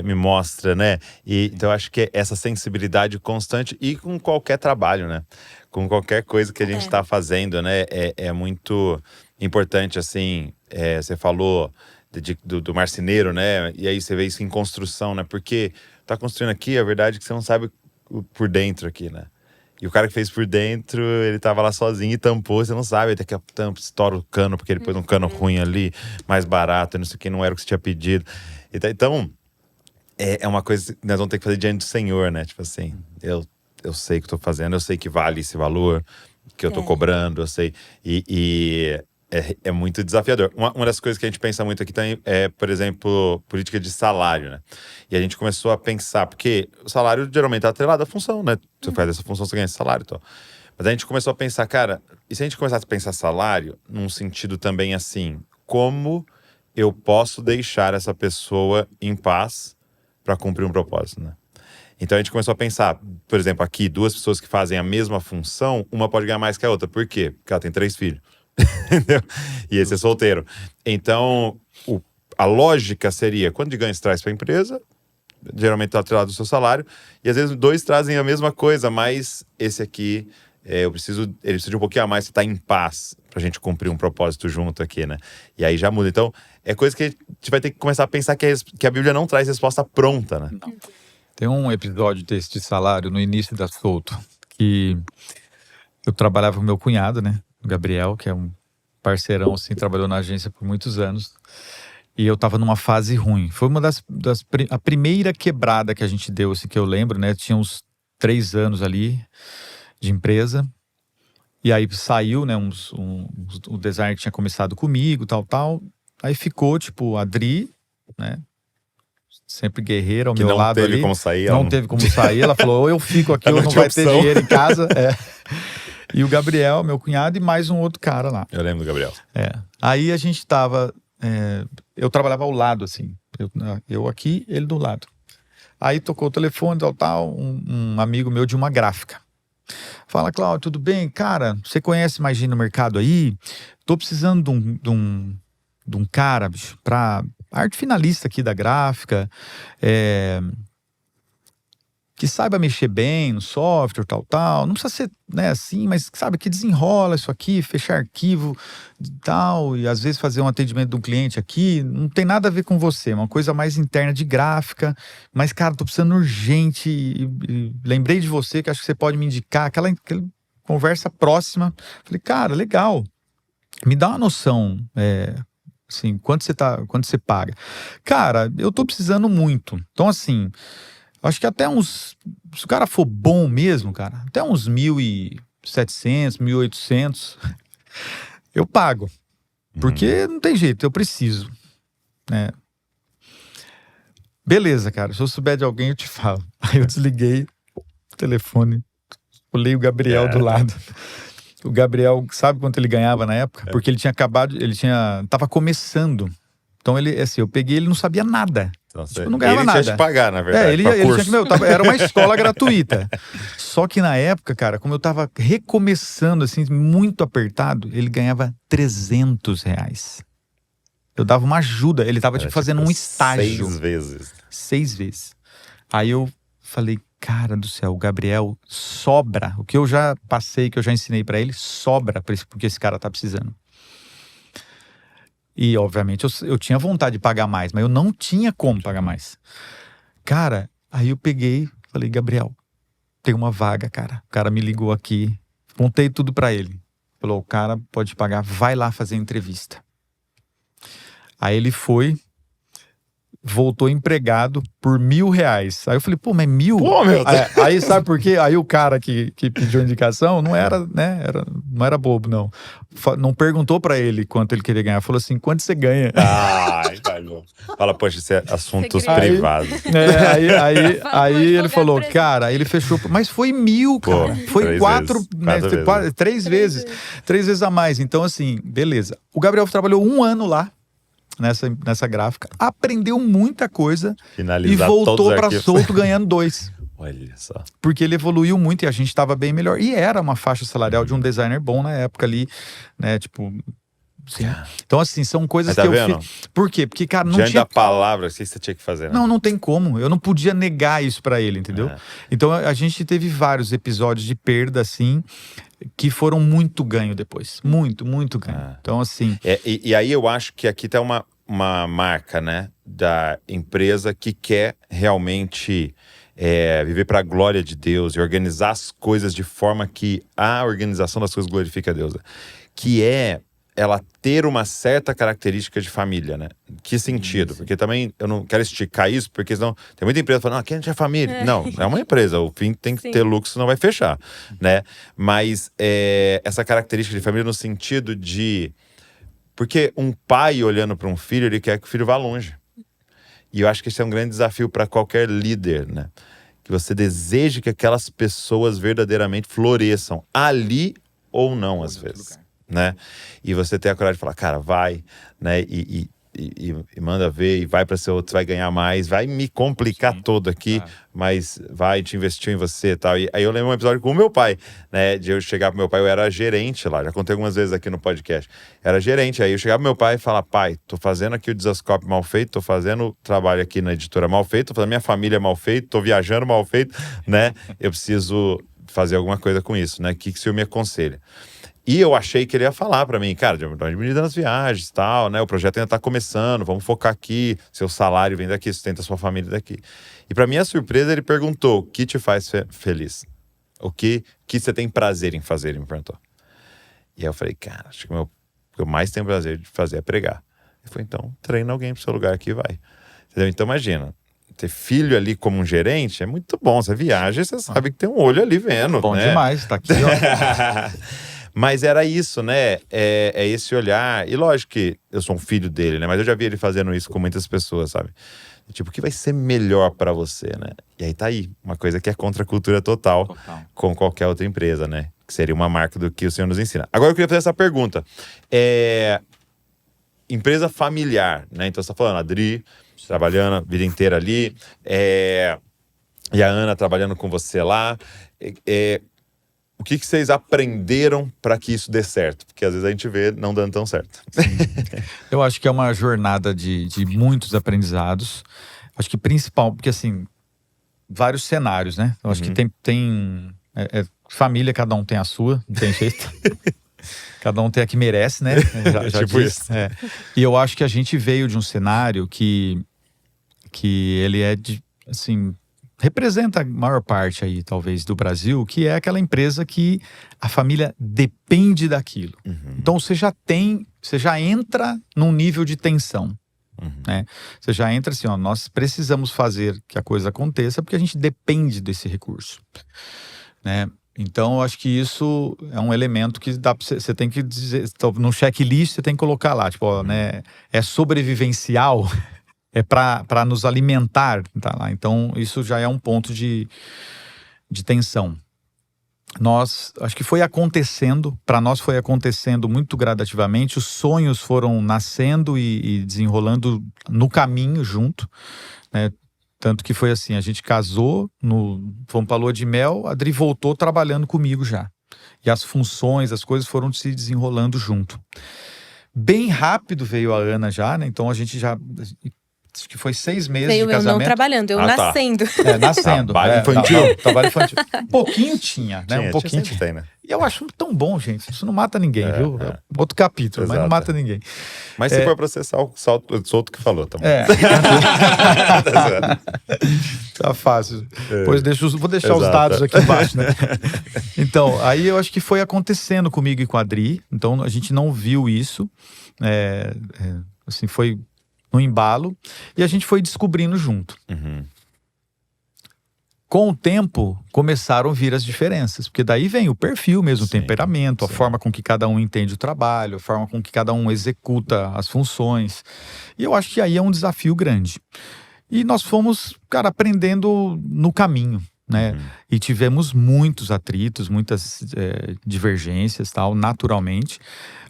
me mostra, né? Então acho que é essa sensibilidade constante e com qualquer trabalho, né? Com qualquer coisa que a gente tá fazendo, né? É muito importante, assim, você falou do marceneiro, né? E aí você vê isso em construção, né? Porque tá construindo aqui, a verdade é que você não sabe por dentro aqui, né? E o cara que fez por dentro, ele tava lá sozinho e tampou, você não sabe, até que a tampa estoura o cano, porque ele pôs um cano ruim ali, mais barato, não sei o que, não era o que você tinha pedido. Então, é uma coisa que nós vamos ter que fazer diante do Senhor, né? Tipo assim, eu sei o que eu tô fazendo, eu sei que vale esse valor que eu tô cobrando, eu sei. É muito desafiador. Uma das coisas que a gente pensa muito aqui também é, por exemplo, política de salário, né? E a gente começou a pensar, porque o salário geralmente tá atrelado à função, né? Você faz essa função, você ganha esse salário e tal. Mas a gente começou a pensar, cara, e se a gente começasse a pensar salário num sentido também assim, como eu posso deixar essa pessoa em paz para cumprir um propósito, né? Então a gente começou a pensar, por exemplo, aqui, 2 pessoas que fazem a mesma função, uma pode ganhar mais que a outra. Por quê? Porque ela tem 3 filhos. Entendeu? E esse é solteiro. Então, a lógica seria, quanto de ganho você traz para a empresa, geralmente está atrelado ao seu salário, e às vezes 2 trazem a mesma coisa, mas esse aqui, ele precisa de um pouquinho a mais, você está em paz pra gente cumprir um propósito junto aqui, né? E aí já muda. Então, é coisa que a gente vai ter que começar a pensar que a Bíblia não traz resposta pronta, né? Não. Tem um episódio desse de salário no início da Souto, que eu trabalhava com meu cunhado, né? O Gabriel, que é um parceirão, assim, trabalhou na agência por muitos anos. E eu tava numa fase ruim. Foi uma a primeira quebrada que a gente deu, assim, que eu lembro, né? Tinha uns 3 anos ali de empresa. E aí saiu, né? O designer que tinha começado comigo, tal. Aí ficou, tipo, a Adri, né? Sempre guerreira ao meu lado ali. Não teve como sair. Ela falou, ou eu fico aqui ou não vai ter dinheiro em casa. E o Gabriel, meu cunhado, e mais um outro cara lá. Eu lembro do Gabriel. Aí a gente tava... eu trabalhava ao lado, assim. Eu aqui, ele do lado. Aí tocou o telefone, tal. Um amigo meu de uma gráfica. Fala, Cláudio, tudo bem? Cara, você conhece mais gente no mercado aí? Tô precisando de um cara, bicho, pra arte finalista aqui da gráfica, que saiba mexer bem no software, tal. Não precisa ser, né, assim, mas sabe, que desenrola isso aqui, fechar arquivo tal, e às vezes fazer um atendimento de um cliente aqui, não tem nada a ver com você, é uma coisa mais interna de gráfica, mas, cara, tô precisando urgente, e lembrei de você, que acho que você pode me indicar, aquela conversa próxima. Falei, cara, legal, me dá uma noção, assim, quanto você paga? Cara, eu tô precisando muito, então assim... Acho que até se o cara for bom mesmo, cara, até uns 1.700, 1.800, eu pago. Porque não tem jeito, eu preciso, né? Beleza, cara, se eu souber de alguém, eu te falo. Aí eu desliguei o telefone, olhei o Gabriel do lado. O Gabriel, sabe quanto ele ganhava na época? Porque ele tava começando. Então ele, assim, eu peguei, ele não sabia nada. Tipo, não ganhava nada. Ele tinha que pagar, na verdade. Ele tinha que, era uma escola gratuita. Só que na época, cara, como eu tava recomeçando, assim, muito apertado, ele ganhava R$300. Eu dava uma ajuda. Ele tava, tipo, fazendo um estágio. 6 vezes. 6 vezes. Aí eu falei, cara do céu, o Gabriel sobra. O que eu já passei, que eu já ensinei pra ele, sobra porque esse cara tá precisando. E, obviamente, eu tinha vontade de pagar mais, mas eu não tinha como pagar mais. Cara, aí eu peguei, falei, Gabriel, tem uma vaga, cara. O cara me ligou aqui, contei tudo pra ele. Falou, o cara pode pagar, vai lá fazer entrevista. Aí ele foi, voltou empregado por R$1.000. Aí eu falei, pô, mas 1.000? Pô, meu Deus. Aí sabe por quê? Aí o cara que pediu a indicação não era, né? Não era bobo, não. Não perguntou pra ele quanto ele queria ganhar. Falou assim, quanto você ganha? Ai, tá bom. Fala, poxa, isso é assuntos privados. Aí ele falou, cara, aí ele fechou. Mas foi 1.000, cara. Foi 3 vezes. 3 vezes a mais. Então, assim, beleza. O Gabriel trabalhou 1 ano lá. Nessa gráfica, aprendeu muita coisa e voltou pra Souto ganhando 2. Olha só. Porque ele evoluiu muito e a gente tava bem melhor. E era uma faixa salarial de um designer bom na época ali, né? Tipo. Sim. Então, assim, são coisas que eu fiz. Por quê? Porque, cara, não diante tinha. Da palavra, o que você tinha que fazer, né? Não tem como. Eu não podia negar isso pra ele, entendeu? Então, a gente teve vários episódios de perda, assim, que foram muito ganho depois. Muito ganho. Então, assim... E aí eu acho que aqui tá uma marca, né? Da empresa que quer realmente viver para a glória de Deus e organizar as coisas de forma que a organização das coisas glorifica a Deus. Que ela ter uma certa característica de família, né? Que sentido? Porque também eu não quero esticar isso, porque senão tem muita empresa falando, aqui a gente é família. Não, é uma empresa, o fim tem que ter lucro, senão vai fechar, né? Mas essa característica de família no sentido de... Porque um pai olhando para um filho, ele quer que o filho vá longe. E eu acho que esse é um grande desafio para qualquer líder, né? Que você deseje que aquelas pessoas verdadeiramente floresçam, ali ou não, às vezes. Né? E você ter a coragem de falar, cara, vai, né? E manda ver, e vai para ser outro, vai ganhar mais, vai me complicar todo aqui, mas vai, te investiu em você e tal. E aí eu lembro um episódio com o meu pai, né? De eu chegar pro meu pai, eu era gerente lá, já contei algumas vezes aqui no podcast. Era gerente, aí eu chegava pro meu pai e falava, pai, tô fazendo aqui o Dizascope mal feito, tô fazendo trabalho aqui na editora mal feito, tô fazendo minha família mal feito, tô viajando mal feito, né? Eu preciso fazer alguma coisa com isso, né? O que o senhor me aconselha? E eu achei que ele ia falar pra mim, cara, diminuindo nas viagens e tal, né? O projeto ainda tá começando, vamos focar aqui, seu salário vem daqui, sustenta a sua família daqui. E pra minha surpresa, ele perguntou, o que te faz feliz? O que você tem prazer em fazer? Ele me perguntou. E aí eu falei, cara, acho que que eu mais tenho prazer de fazer é pregar. Ele falou, então, treina alguém pro seu lugar aqui e vai. Entendeu? Então, imagina, ter filho ali como um gerente é muito bom. Você viaja e você sabe que tem um olho ali vendo, Bom né? demais, tá aqui, ó. Mas era isso, né? É esse olhar. E lógico que eu sou um filho dele, né? Mas eu já vi ele fazendo isso com muitas pessoas, sabe? Tipo, o que vai ser melhor pra você, né? E aí tá aí, uma coisa que é contra a cultura total. Com qualquer outra empresa, né? Que seria uma marca do que o senhor nos ensina. Agora eu queria fazer essa pergunta. Empresa familiar, né? Então você tá falando, a Adri trabalhando a vida inteira ali, e a Ana trabalhando com você lá. O que vocês aprenderam para que isso dê certo? Porque às vezes a gente vê não dando tão certo. Eu acho que é uma jornada de muitos aprendizados. Acho que principal, porque assim, vários cenários, né? Eu acho que tem família, cada um tem a sua, não tem jeito. Cada um tem a que merece, né? Já tipo disse. isso. E eu acho que a gente veio de um cenário que ele assim, representa a maior parte aí, talvez, do Brasil, que é aquela empresa que a família depende daquilo. Então você já entra num nível de tensão. Né? Você já entra assim, ó, nós precisamos fazer que a coisa aconteça porque a gente depende desse recurso. Né? Então, eu acho que isso é um elemento que dá pra você tem que dizer, no checklist você tem que colocar lá, tipo, ó, né, é sobrevivencial, é para nos alimentar, tá lá. Então, isso já é um ponto de tensão. Acho que foi acontecendo, para nós foi acontecendo muito gradativamente, os sonhos foram nascendo e desenrolando no caminho junto, né? Tanto que foi assim, a gente casou, fomos pra lua de mel, a Adri voltou trabalhando comigo já. E as funções, as coisas foram se desenrolando junto. Bem rápido veio a Ana já, né? Então a gente já... Acho que foi 6 meses veio de casamento. Eu não trabalhando, eu nascendo. Nascendo. Trabalho infantil. Trabalho infantil. Um pouquinho tinha, né? Tinha, Um pouquinho sempre tem, né? E eu acho tão bom, gente. Isso não mata ninguém, viu? É outro capítulo, mas não mata ninguém. Mas se for processar o solto que falou, tá bom. Tá fácil. Pois vou deixar os dados aqui embaixo, né? Então, aí eu acho que foi acontecendo comigo e com a Adri. Então, a gente não viu isso. Assim, foi no embalo. E a gente foi descobrindo junto. Com o tempo, começaram a vir as diferenças, porque daí vem o perfil mesmo, o temperamento, a forma com que cada um entende o trabalho, a forma com que cada um executa as funções. E eu acho que aí é um desafio grande. E nós fomos, cara, aprendendo no caminho, né? E tivemos muitos atritos, muitas divergências, tal, naturalmente.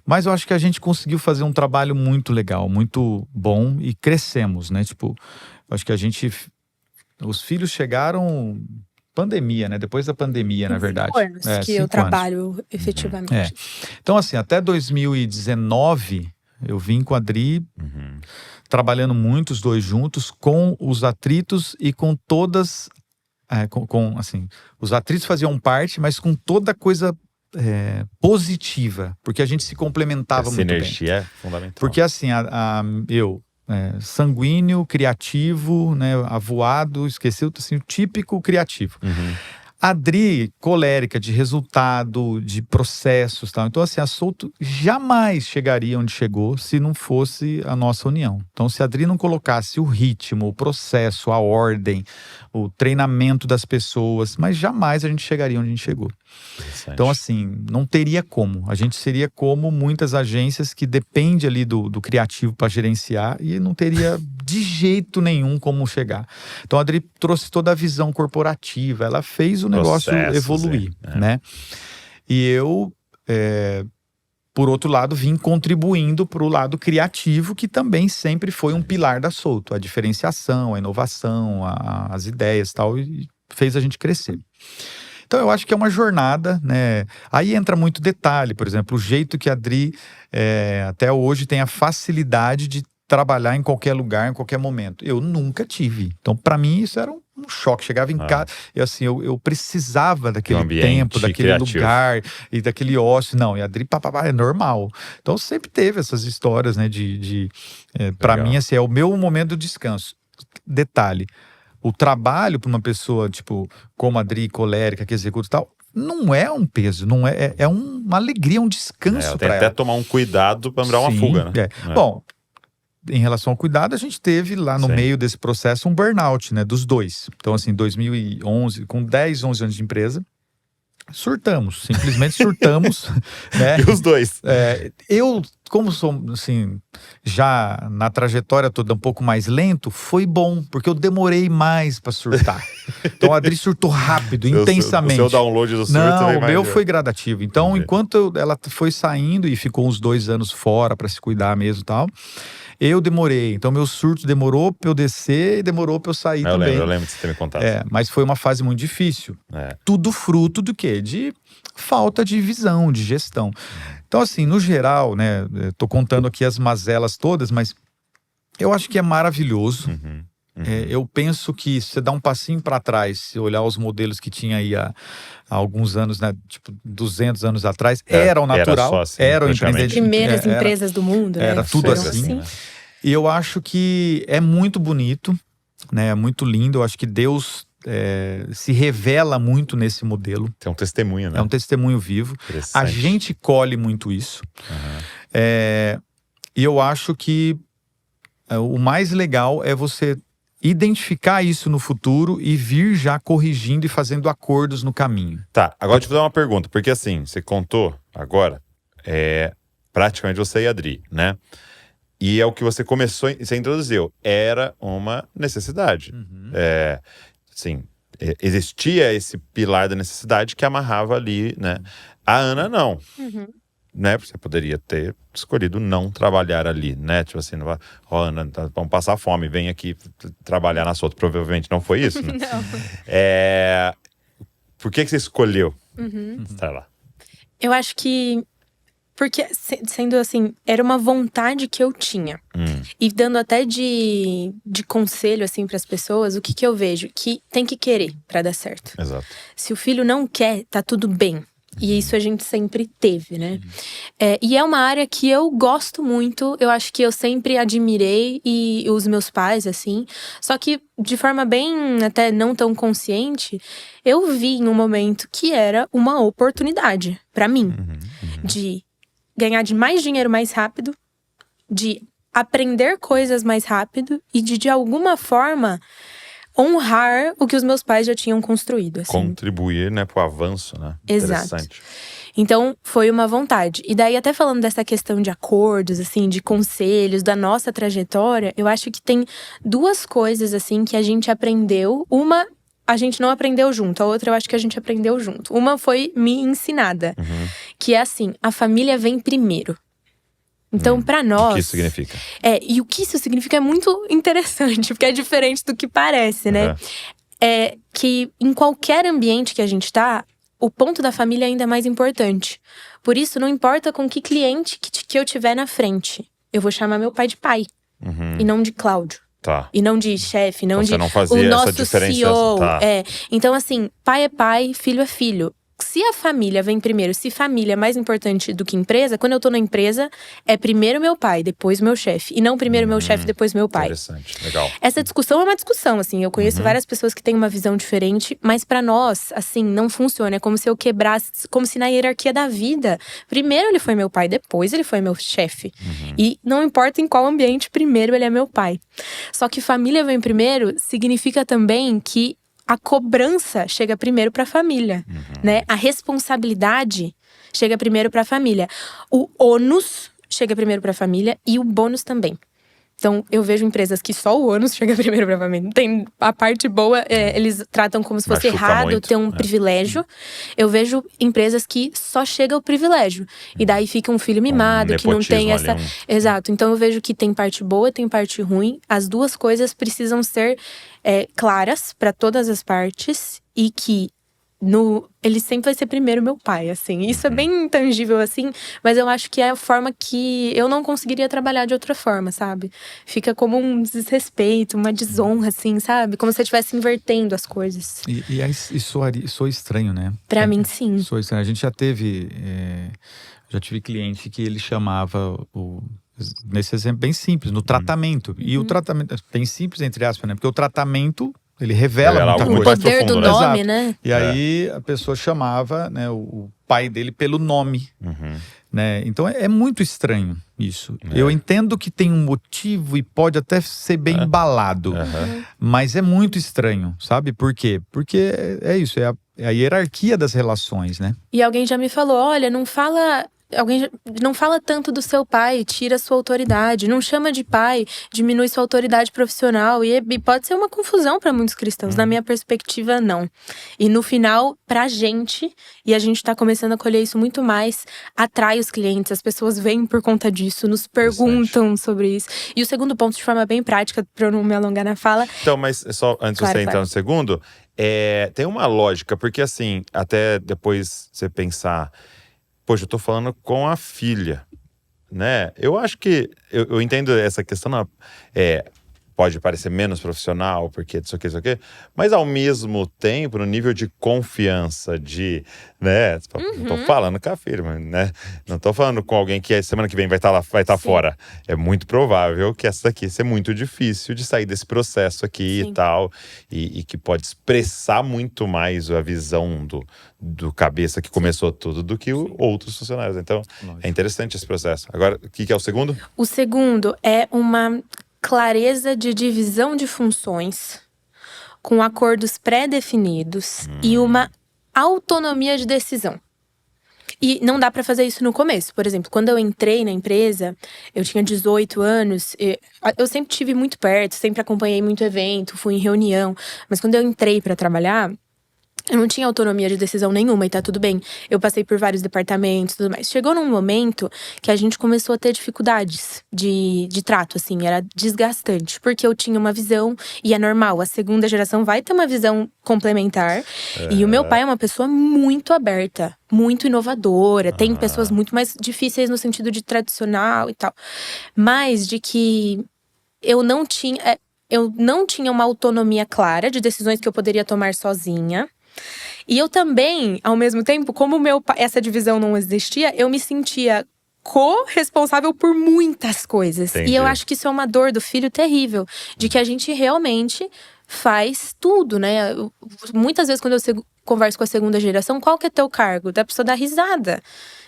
Mas eu acho que a gente conseguiu fazer um trabalho muito legal, muito bom e crescemos, né? Tipo, eu acho que os filhos chegaram pandemia, né? Depois da pandemia, na verdade. 5 anos que eu trabalho efetivamente. Então, assim, até 2019, eu vim com a Adri, trabalhando muito os dois juntos, com os atritos e com todas... assim, os atritos faziam parte, mas com toda coisa positiva, porque a gente se complementava muito bem. Essa sinergia é fundamental. Porque, assim, eu... sanguíneo, criativo, né, avoado, esqueceu, assim, o típico criativo. A Adri, colérica, de resultado, de processos, tal. Então, assim, a Souto jamais chegaria onde chegou se não fosse a nossa união. Então, se a Adri não colocasse o ritmo, o processo, a ordem, o treinamento das pessoas, mas jamais a gente chegaria onde a gente chegou. Então, assim, não teria como. A gente seria como muitas agências que depende ali do criativo para gerenciar e não teria de jeito nenhum como chegar. Então, a Adri trouxe toda a visão corporativa, ela fez o negócio evoluir, né? E eu, por outro lado, vim contribuindo para o lado criativo, que também sempre foi um pilar da Souto. A diferenciação, a inovação, as ideias e tal, e fez a gente crescer. Então, eu acho que é uma jornada, né? Aí entra muito detalhe, por exemplo, o jeito que a Adri até hoje tem a facilidade de trabalhar em qualquer lugar, em qualquer momento. Eu nunca tive. Então, para mim, isso era um choque. Chegava em casa e assim, eu precisava daquele tempo, daquele lugar e daquele ócio. Não, e a Adri, é normal. Então, sempre teve essas histórias, né? Para mim, assim, é o meu momento de descanso. Detalhe. O trabalho para uma pessoa, tipo, como a Adri, colérica, que executa e tal, não é um peso, não é uma alegria, um descanso Tem para até ela. tomar um cuidado para não dar uma Sim, fuga, né? Bom, em relação ao cuidado, a gente teve lá no Sim. meio desse processo um burnout, né, dos dois. Então, assim, 2011, com 10, 11 anos de empresa, simplesmente surtamos, né? E os dois? Eu, como sou, assim, já na trajetória toda um pouco mais lento, foi bom, porque eu demorei mais para surtar. Então, a Adri surtou rápido, intensamente. O seu download do surto Não, veio o mais meu de- foi gradativo. Então, Entendi. enquanto ela foi saindo e ficou uns 2 anos fora para se cuidar mesmo e tal, eu demorei. Então, meu surto demorou para eu descer e demorou para eu sair também. Eu lembro de você ter me contado. Mas foi uma fase muito difícil. É. Tudo fruto do quê? De falta de visão, de gestão. Então, assim, no geral, né, tô contando aqui as mazelas todas, mas eu acho que é maravilhoso. Uhum. Eu penso que se você dá um passinho para trás, se olhar os modelos que tinha aí há alguns anos, né, tipo 200 anos atrás, era o natural, só assim, era o praticamente. empreendedorismo. Primeiras empresas do mundo, né? era tudo Foram assim. né? E eu acho que é muito bonito, né, é muito lindo. Eu acho que Deus se revela muito nesse modelo. Tem um testemunho, né? É um testemunho vivo. Interessante. A gente colhe muito isso. E eu acho que o mais legal é você identificar isso no futuro e vir já corrigindo e fazendo acordos no caminho. Tá, agora deixa eu fazer uma pergunta, porque assim, você contou agora, praticamente você e a Adri, né? E é o que você começou, você introduziu, era uma necessidade. Sim, existia esse pilar da necessidade que amarrava ali, né? A Ana não. Né? Você poderia ter escolhido não trabalhar ali, né? Tipo assim, Ana, vamos passar fome, vem aqui trabalhar na Soto. Provavelmente não foi isso, né? Não. Por que você escolheu estar lá? Eu acho que… Porque, sendo assim, era uma vontade que eu tinha. E dando até de conselho, assim, para as pessoas, o que eu vejo? Que tem que querer para dar certo. Exato. Se o filho não quer, tá tudo bem. E isso a gente sempre teve, né? E é uma área que eu gosto muito. Eu acho que eu sempre admirei. E os meus pais, assim. Só que, de forma bem, até não tão consciente, eu vi em um momento que era uma oportunidade para mim. De ganhar de mais dinheiro mais rápido. De aprender coisas mais rápido. E de alguma forma, honrar o que os meus pais já tinham construído, assim. Contribuir, né, pro avanço, né? Exato. Interessante. Então, foi uma vontade. E daí, até falando dessa questão de acordos, assim, de conselhos, da nossa trajetória, eu acho que tem 2 coisas, assim, que a gente aprendeu. Uma, a gente não aprendeu junto. A outra, eu acho que a gente aprendeu junto. Uma foi me ensinada. Que é assim, a família vem primeiro. Então, pra nós… O que isso significa? E o que isso significa é muito interessante, porque é diferente do que parece, né? É que em qualquer ambiente que a gente tá, o ponto da família ainda é mais importante. Por isso, não importa com que cliente que eu tiver na frente, eu vou chamar meu pai de pai. E não de Cláudio. Tá. E não de chefe, não Então, de você não fazia o essa nosso diferenciação, CEO. tá. Então, assim, pai é pai, filho é filho. Se a família vem primeiro, se família é mais importante do que empresa, quando eu tô na empresa, é primeiro meu pai, depois meu chefe. E não primeiro meu chefe, depois meu pai. Interessante, legal. Essa discussão é uma discussão, assim. Eu conheço várias pessoas que têm uma visão diferente, mas pra nós, assim, não funciona. É como se eu quebrasse, como se na hierarquia da vida, primeiro ele foi meu pai, depois ele foi meu chefe. E não importa em qual ambiente, primeiro ele é meu pai. Só que família vem primeiro significa também que a cobrança chega primeiro para a família, né? A responsabilidade chega primeiro para a família. O ônus chega primeiro para a família e o bônus também. Então, eu vejo empresas que só o ônus chega primeiro pra família. Tem a parte boa, eles tratam como se fosse Machuca errado muito, ter um privilégio. Eu vejo empresas que só chega o privilégio. E daí fica um filho mimado, que não tem nepotismo essa… ali, Exato. Então, eu vejo que tem parte boa, tem parte ruim. As 2 coisas precisam ser claras pra todas as partes. E que… ele sempre vai ser primeiro meu pai, assim. Isso é bem intangível, assim. Mas eu acho que é a forma que eu não conseguiria trabalhar de outra forma, sabe? Fica como um desrespeito, uma desonra, assim, sabe? Como se eu estivesse invertendo as coisas. E soa estranho, né? Pra mim, sim. Soa estranho. A gente já teve… já tive cliente que ele chamava… nesse exemplo bem simples, no tratamento. E o tratamento… Bem simples, entre aspas, né? Porque o tratamento… ele revela muita algo coisa. O poder do profundo, nome, Exato. né? E aí a pessoa chamava, né, o pai dele pelo nome. Né? Então é muito estranho isso. Eu entendo que tem um motivo e pode até ser bem embalado, mas é muito estranho, sabe? Por quê? Porque é isso, é a hierarquia das relações, né? E alguém já me falou, olha, não fala tanto do seu pai, tira sua autoridade, não chama de pai, diminui sua autoridade profissional, e pode ser uma confusão para muitos cristãos. Na minha perspectiva, não. E no final, pra gente, e a gente tá começando a colher isso muito mais, atrai os clientes, as pessoas vêm por conta disso, nos perguntam sobre isso. E o segundo ponto, de forma bem prática, pra eu não me alongar na fala. Então, mas só antes de você entrar no segundo, tem uma lógica, porque assim, até depois você pensar, poxa, eu tô falando com a filha, né? Eu acho que, eu entendo essa questão, pode parecer menos profissional, porque isso aqui, mas ao mesmo tempo, no nível de confiança, né? Não tô falando com a filha, né? Não tô falando com alguém que semana que vem vai estar lá, vai estar fora. É muito provável que essa daqui seja muito difícil de sair desse processo aqui e tal, e que pode expressar muito mais a visão do cabeça que começou tudo do que outros funcionários. Então, é interessante esse processo. Agora, o que é o segundo? O segundo é uma clareza de divisão de funções, com acordos pré-definidos e uma autonomia de decisão. E não dá pra fazer isso no começo. Por exemplo, quando eu entrei na empresa, eu tinha 18 anos, eu sempre tive muito perto, sempre acompanhei muito evento, fui em reunião. Mas quando eu entrei pra trabalhar, eu não tinha autonomia de decisão nenhuma, e tá tudo bem. Eu passei por vários departamentos e tudo mais. Chegou num momento que a gente começou a ter dificuldades de trato, assim. Era desgastante, porque eu tinha uma visão, e é normal, a segunda geração vai ter uma visão complementar. E o meu pai é uma pessoa muito aberta, muito inovadora. Tem pessoas muito mais difíceis no sentido de tradicional e tal. Mas de que eu não tinha uma autonomia clara de decisões que eu poderia tomar sozinha. E eu também, ao mesmo tempo, como essa divisão não existia, eu me sentia corresponsável por muitas coisas. Entendi. E eu acho que isso é uma dor do filho terrível. De que a gente realmente faz tudo, né? Muitas vezes quando eu converso com a segunda geração, qual que é teu cargo? Da pessoa dar risada,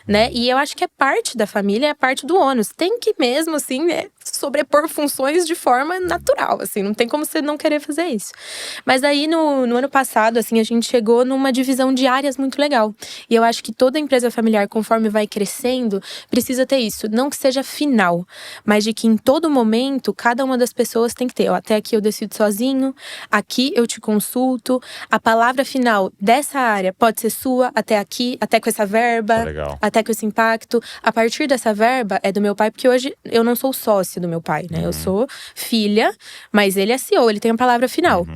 né? E eu acho que é parte da família, é parte do ônus. Tem que mesmo, assim, sobrepor funções de forma natural, assim. Não tem como você não querer fazer isso. Mas aí, no ano passado, assim, a gente chegou numa divisão de áreas muito legal. E eu acho que toda empresa familiar, conforme vai crescendo, precisa ter isso. Não que seja final, mas de que em todo momento, cada uma das pessoas tem que ter. Até aqui eu decido sozinho, aqui eu te consulto. A palavra final dessa área pode ser sua, até aqui, até com essa verba, até com esse impacto. A partir dessa verba é do meu pai, porque hoje eu não sou sócio do meu pai, né? Eu sou filha, mas ele é CEO, ele tem a palavra final.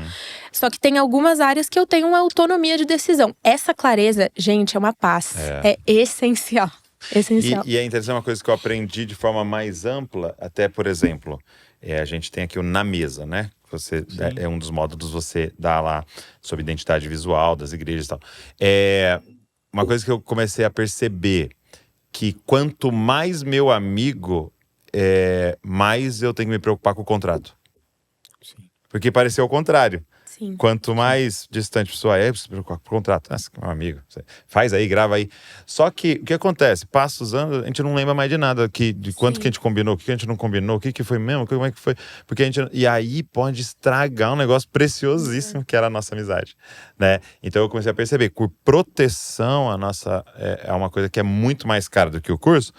Só que tem algumas áreas que eu tenho uma autonomia de decisão. Essa clareza, gente, é uma paz. É essencial. Essencial. E é interessante uma coisa que eu aprendi de forma mais ampla, até, por exemplo, a gente tem aqui o Na Mesa, né? Você é um dos módulos você dá lá sobre identidade visual das igrejas e tal. Uma coisa que eu comecei a perceber, que quanto mais meu amigo, mais eu tenho que me preocupar com o contrato. Sim. Porque pareceu o contrário. Sim. Quanto mais distante a pessoa precisa se preocupar com o contrato. Nossa, meu amigo, faz aí, grava aí. Só que, o que acontece? Passa os anos, a gente não lembra mais de nada, de quanto que a gente combinou, o que a gente não combinou, o que foi mesmo, como é que foi. Porque e aí pode estragar um negócio preciosíssimo que era a nossa amizade, né? Então eu comecei a perceber que por proteção, a nossa é uma coisa que é muito mais cara do que o curso,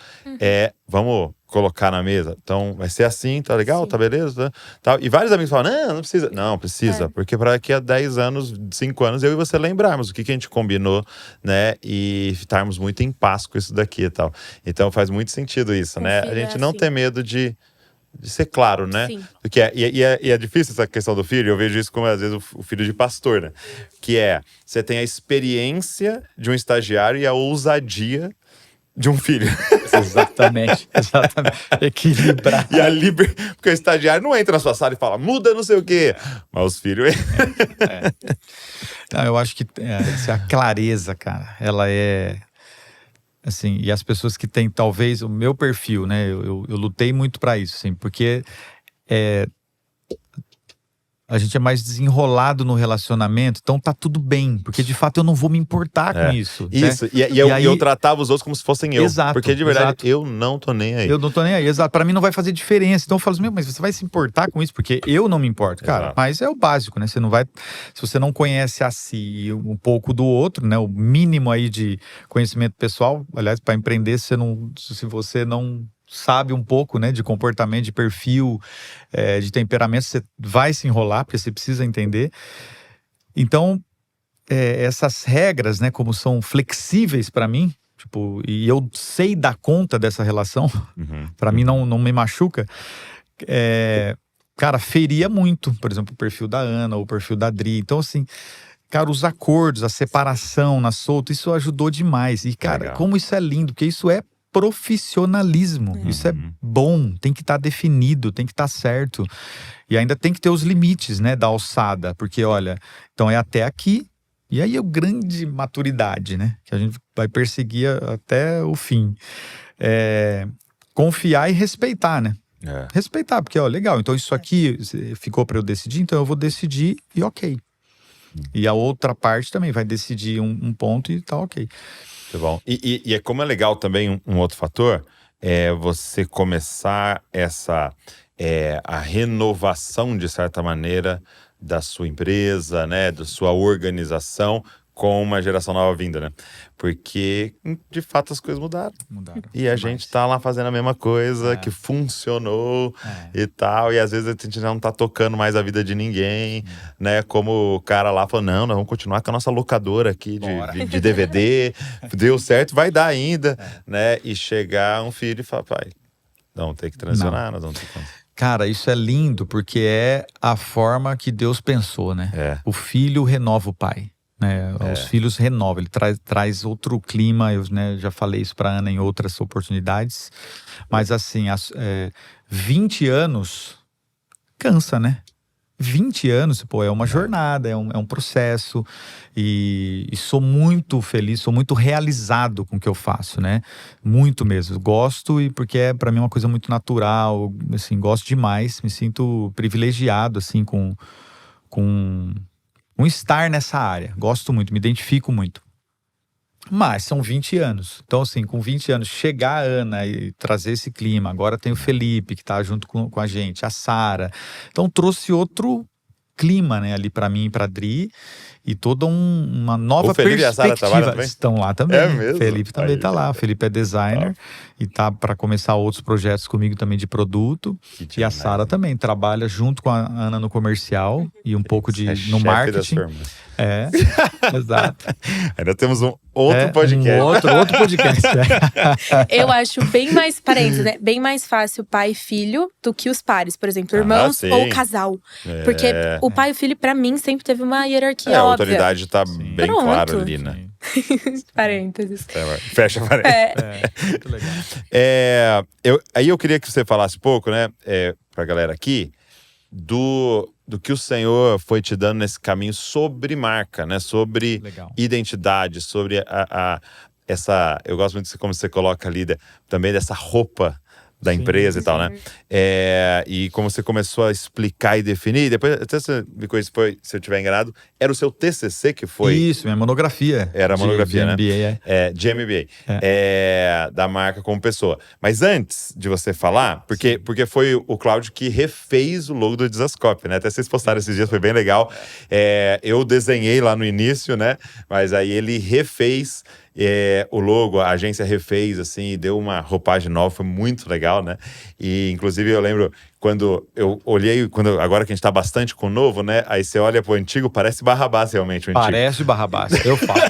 vamos colocar na mesa. Então, vai ser assim, tá legal? Sim. Tá beleza? Tá. E vários amigos falam, não precisa. Não, precisa. Porque para daqui a 10 anos, 5 anos, eu e você lembrarmos o que a gente combinou, né? E estarmos muito em paz com isso daqui e tal. Então, faz muito sentido isso, né? A gente não ter medo de ser claro, né? Sim. Porque e é difícil essa questão do filho. Eu vejo isso como, às vezes, o filho de pastor, né? Que você tem a experiência de um estagiário e a ousadia de um filho. Exatamente. Equilibrar. E porque o estagiário não entra na sua sala e fala, muda não sei o quê. Mas os filhos... Não, eu acho que a clareza, cara, ela é... Assim, e as pessoas que têm, talvez, o meu perfil, né? Eu lutei muito pra isso, assim, porque a gente é mais desenrolado no relacionamento, então tá tudo bem, porque de fato eu não vou me importar com isso. Isso, né? e eu tratava os outros como se fossem eu. Exato, porque de verdade, exato. eu não tô nem aí. Eu não tô nem aí, exato. Pra mim não vai fazer diferença. Então eu falo assim, mas você vai se importar com isso? Porque eu não me importo, cara. Exato. Mas é o básico, né? Você não vai… Se você não conhece a si e um pouco do outro, né? O mínimo aí de conhecimento pessoal. Aliás, para empreender, se você não sabe um pouco, né? De comportamento, de perfil, de temperamento, você vai se enrolar, porque você precisa entender. Então, essas regras, né? Como são flexíveis para mim, tipo, e eu sei dar conta dessa relação, pra mim não me machuca, cara, feria muito, por exemplo, o perfil da Ana ou o perfil da Dri. Então, assim, cara, os acordos, a separação na solta, isso ajudou demais. E, cara, Legal. como isso é lindo, porque isso é profissionalismo. Isso é bom, tem que estar definido, tem que estar certo. E ainda tem que ter os limites, né, da alçada. Porque, olha, então é até aqui. E aí é o grande maturidade, né? Que a gente vai perseguir até o fim. Confiar e respeitar, né? Respeitar, porque, ó, legal, então isso aqui ficou para eu decidir, então eu vou decidir e ok. E a outra parte também vai decidir um ponto e tá ok. Muito bom. E como é legal também um outro fator, é você começar a renovação, de certa maneira, da sua empresa, né, da sua organização com uma geração nova vinda, né? Porque, de fato, as coisas mudaram. E a gente tá lá fazendo a mesma coisa, que funcionou e tal. E às vezes a gente não tá tocando mais a vida de ninguém, né? Como o cara lá falou, não, nós vamos continuar com a nossa locadora aqui de DVD. Deu certo, vai dar ainda, né? E chegar um filho e falar, pai, vamos ter que transicionar, nós vamos ter que… Cara, isso é lindo, porque é a forma que Deus pensou, né? O filho renova o pai. Os filhos renovam, ele traz outro clima. Eu, né, já falei isso para Ana em outras oportunidades, mas assim, 20 anos cansa, né? 20 anos, pô, é uma jornada, é um processo, e sou muito feliz, sou muito realizado com o que eu faço, né? Muito mesmo, gosto, e porque para mim é uma coisa muito natural, assim, gosto demais, me sinto privilegiado, assim, com estar nessa área. Gosto muito, me identifico muito. Mas são 20 anos. Então, assim, com 20 anos, chegar a Ana e trazer esse clima. Agora tem o Felipe, que tá junto com a gente, a Sara. Então, trouxe outro clima, né, ali para mim e pra Dri. E toda uma nova perspectiva. E a Sara trabalham também? Estão lá também. É mesmo? O Felipe também tá lá. O Felipe é designer e tá para começar outros projetos comigo também de produto. E a Sara também trabalha junto com a Ana no comercial e um pouco no marketing. Exato. Ainda temos um outro podcast. Outro podcast. Eu acho bem mais, parênteses, né? Bem mais fácil pai e filho do que os pares, por exemplo, irmãos ou casal. Porque o pai e o filho, pra mim, sempre teve uma hierarquia óbvia. A autoridade tá bem clara ali, né? Parênteses. Fecha parênteses. Muito legal. Aí eu queria que você falasse um pouco, né, pra galera aqui, do que o Senhor foi te dando nesse caminho sobre marca, né? Sobre identidade, sobre essa… Eu gosto muito de como você coloca ali, também dessa roupa da empresa e tal, né? E como você começou a explicar e definir, depois até você me conhece, se eu estiver enganado, era o seu TCC que foi… Isso, minha monografia. Era a monografia, né? De MBA, de MBA, da marca como pessoa. Mas antes de você falar, porque foi o Cláudio que refez o logo do Dizascope, né? Até vocês postaram esses dias, foi bem legal. Eu desenhei lá no início, né? Mas aí ele refez… o logo, a agência refez, assim, e deu uma roupagem nova, foi muito legal, né? E, inclusive, eu lembro quando eu olhei, agora que a gente tá bastante com o novo, né? Aí você olha pro antigo, parece Barrabás, realmente, o antigo. Parece Barrabás, eu falo.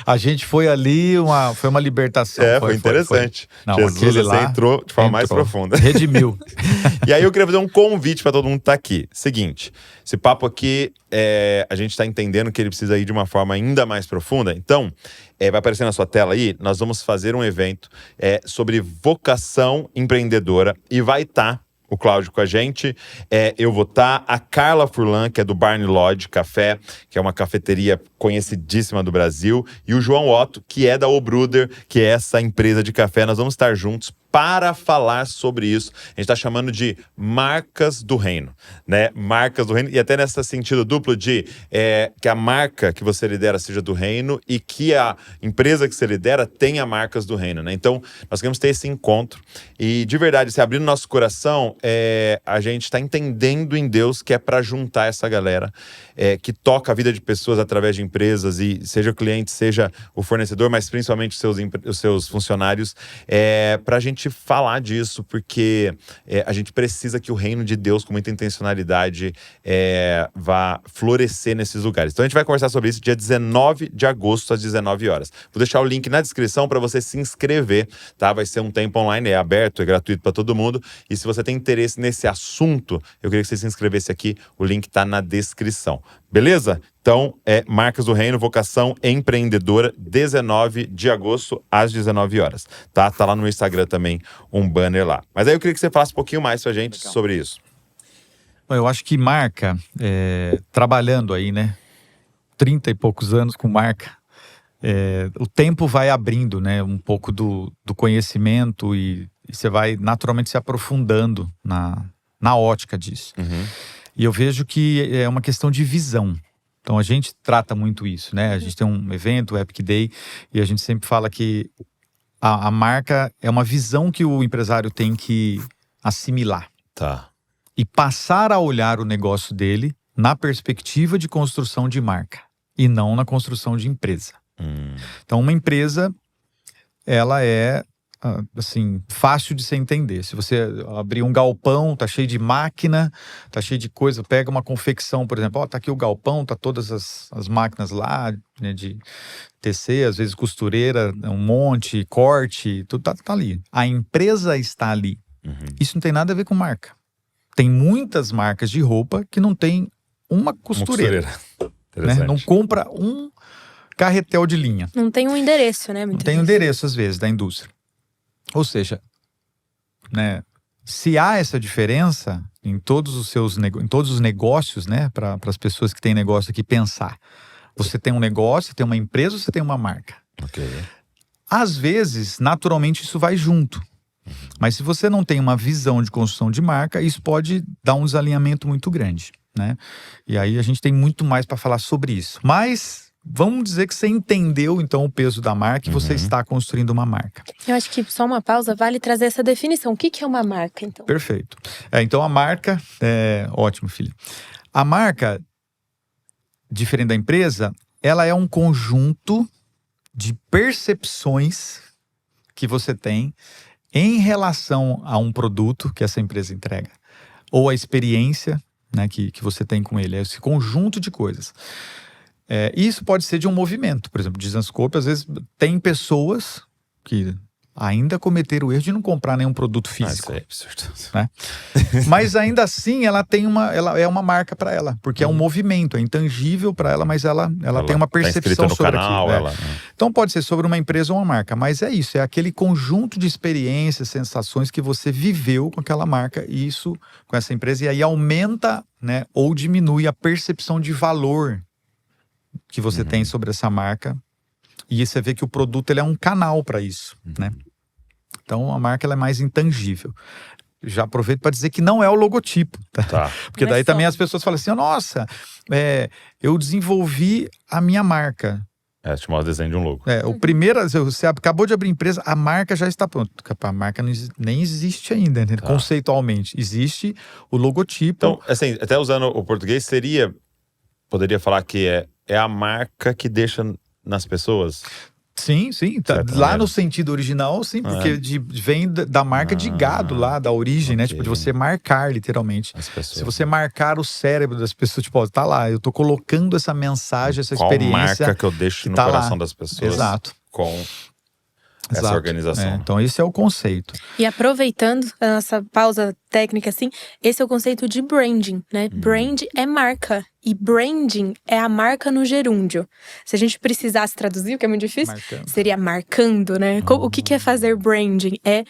A gente foi ali, foi uma libertação. Foi interessante. Não, Jesus lá entrou de forma mais profunda. Redimiu. E aí eu queria fazer um convite para todo mundo que tá aqui. Seguinte, esse papo aqui, a gente tá entendendo que ele precisa ir de uma forma ainda mais profunda. Então, vai aparecer na sua tela aí, nós vamos fazer um evento sobre vocação empreendedora e vai estar o Cláudio com a gente, eu vou estar, a Carla Furlan, que é do Barney Lodge Café, que é uma cafeteria conhecidíssima do Brasil, e o João Otto, que é da O Bruder, que é essa empresa de café. Nós vamos estar juntos para falar sobre isso. A gente está chamando de marcas do reino, né? Marcas do reino, e até nesse sentido duplo de que a marca que você lidera seja do reino e que a empresa que você lidera tenha marcas do reino, né? Então, nós queremos ter esse encontro e, de verdade, se abrindo nosso coração, a gente está entendendo em Deus que é para juntar essa galera que toca a vida de pessoas através de empresas, e seja o cliente, seja o fornecedor, mas principalmente os seus funcionários, para a gente falar disso, porque a gente precisa que o reino de Deus, com muita intencionalidade, vá florescer nesses lugares. Então a gente vai conversar sobre isso dia 19 de agosto, às 19 horas. Vou deixar o link na descrição para você se inscrever, tá? Vai ser um tempo online, é aberto, é gratuito para todo mundo. E se você tem interesse nesse assunto, eu queria que você se inscrevesse aqui, o link tá na descrição. Beleza? Então, Marcas do Reino, Vocação Empreendedora, 19 de agosto, às 19 horas. Tá lá no Instagram também, um banner lá. Mas aí eu queria que você falasse um pouquinho mais pra gente sobre isso. Bom, eu acho que marca, trabalhando aí, né? 30 e poucos anos com marca, o tempo vai abrindo, né? Um pouco do conhecimento e você vai naturalmente se aprofundando na ótica disso. Uhum. E eu vejo que é uma questão de visão. Então a gente trata muito isso, né? A gente tem um evento, o Epic Day, e a gente sempre fala que a marca é uma visão que o empresário tem que assimilar. Tá. E passar a olhar o negócio dele na perspectiva de construção de marca e não na construção de empresa. Então uma empresa, ela é assim, fácil de se entender. Se você abrir um galpão, tá cheio de máquina, tá cheio de coisa, pega uma confecção, por exemplo, tá aqui o galpão, tá todas as máquinas lá, né, de tecer, às vezes costureira, um monte, corte, tudo tá ali. A empresa está ali. Isso não tem nada a ver com marca. Tem muitas marcas de roupa que não tem uma costureira. Né? Não compra um carretel de linha. Não tem um endereço, né? Não tem um endereço, às vezes, da indústria. Ou seja, né, se há essa diferença em todos os negócios, né, para as pessoas que têm negócio aqui pensar. Você tem um negócio, você tem uma empresa, você tem uma marca. Okay. Às vezes, naturalmente, isso vai junto. Mas se você não tem uma visão de construção de marca, isso pode dar um desalinhamento muito grande, né? E aí a gente tem muito mais para falar sobre isso. Mas vamos dizer que você entendeu, então, o peso da marca e você está construindo uma marca. Eu acho que só uma pausa vale trazer essa definição. O que é uma marca, então? Perfeito. Então, a marca... Ótimo, filha. A marca, diferente da empresa, ela é um conjunto de percepções que você tem em relação a um produto que essa empresa entrega. Ou a experiência, né, que você tem com ele. É esse conjunto de coisas. Isso pode ser de um movimento. Por exemplo, Dizanscope, às vezes, tem pessoas que ainda cometeram o erro de não comprar nenhum produto físico. Isso é absurdo. Né? Mas ainda assim, ela é uma marca para ela, porque é um movimento, é intangível para ela, mas ela tem uma percepção sobre aquilo. Então pode ser sobre uma empresa ou uma marca, mas é isso, é aquele conjunto de experiências, sensações que você viveu com aquela marca, e isso com essa empresa, e aí aumenta, né, ou diminui a percepção de valor que você tem sobre essa marca. E você vê que o produto ele é um canal para isso, né? Então a marca ela é mais intangível. Já aproveito para dizer que não é o logotipo, tá? Porque daí também as pessoas falam assim, nossa, eu desenvolvi a minha marca. Chamar o desenho de um logo. O primeiro, você acabou de abrir empresa, a marca já está pronta. A marca nem existe ainda, né? Conceitualmente. Existe o logotipo. Então, assim, até usando o português, poderia falar que é a marca que deixa nas pessoas? Sim. Lá no sentido original, sim, porque vem da marca de gado lá, da origem, né? Tipo, de você marcar, literalmente. Se você marcar o cérebro das pessoas, tipo, tá lá, eu tô colocando essa mensagem, essa experiência. Qual marca que eu deixo no coração das pessoas? Exato. Com essa organização. Então, esse é o conceito. E aproveitando a nossa pausa técnica, assim, esse é o conceito de branding, né? Brand é marca. E branding é a marca no gerúndio. Se a gente precisasse traduzir, o que é muito difícil, seria marcando, né? O que é fazer branding? É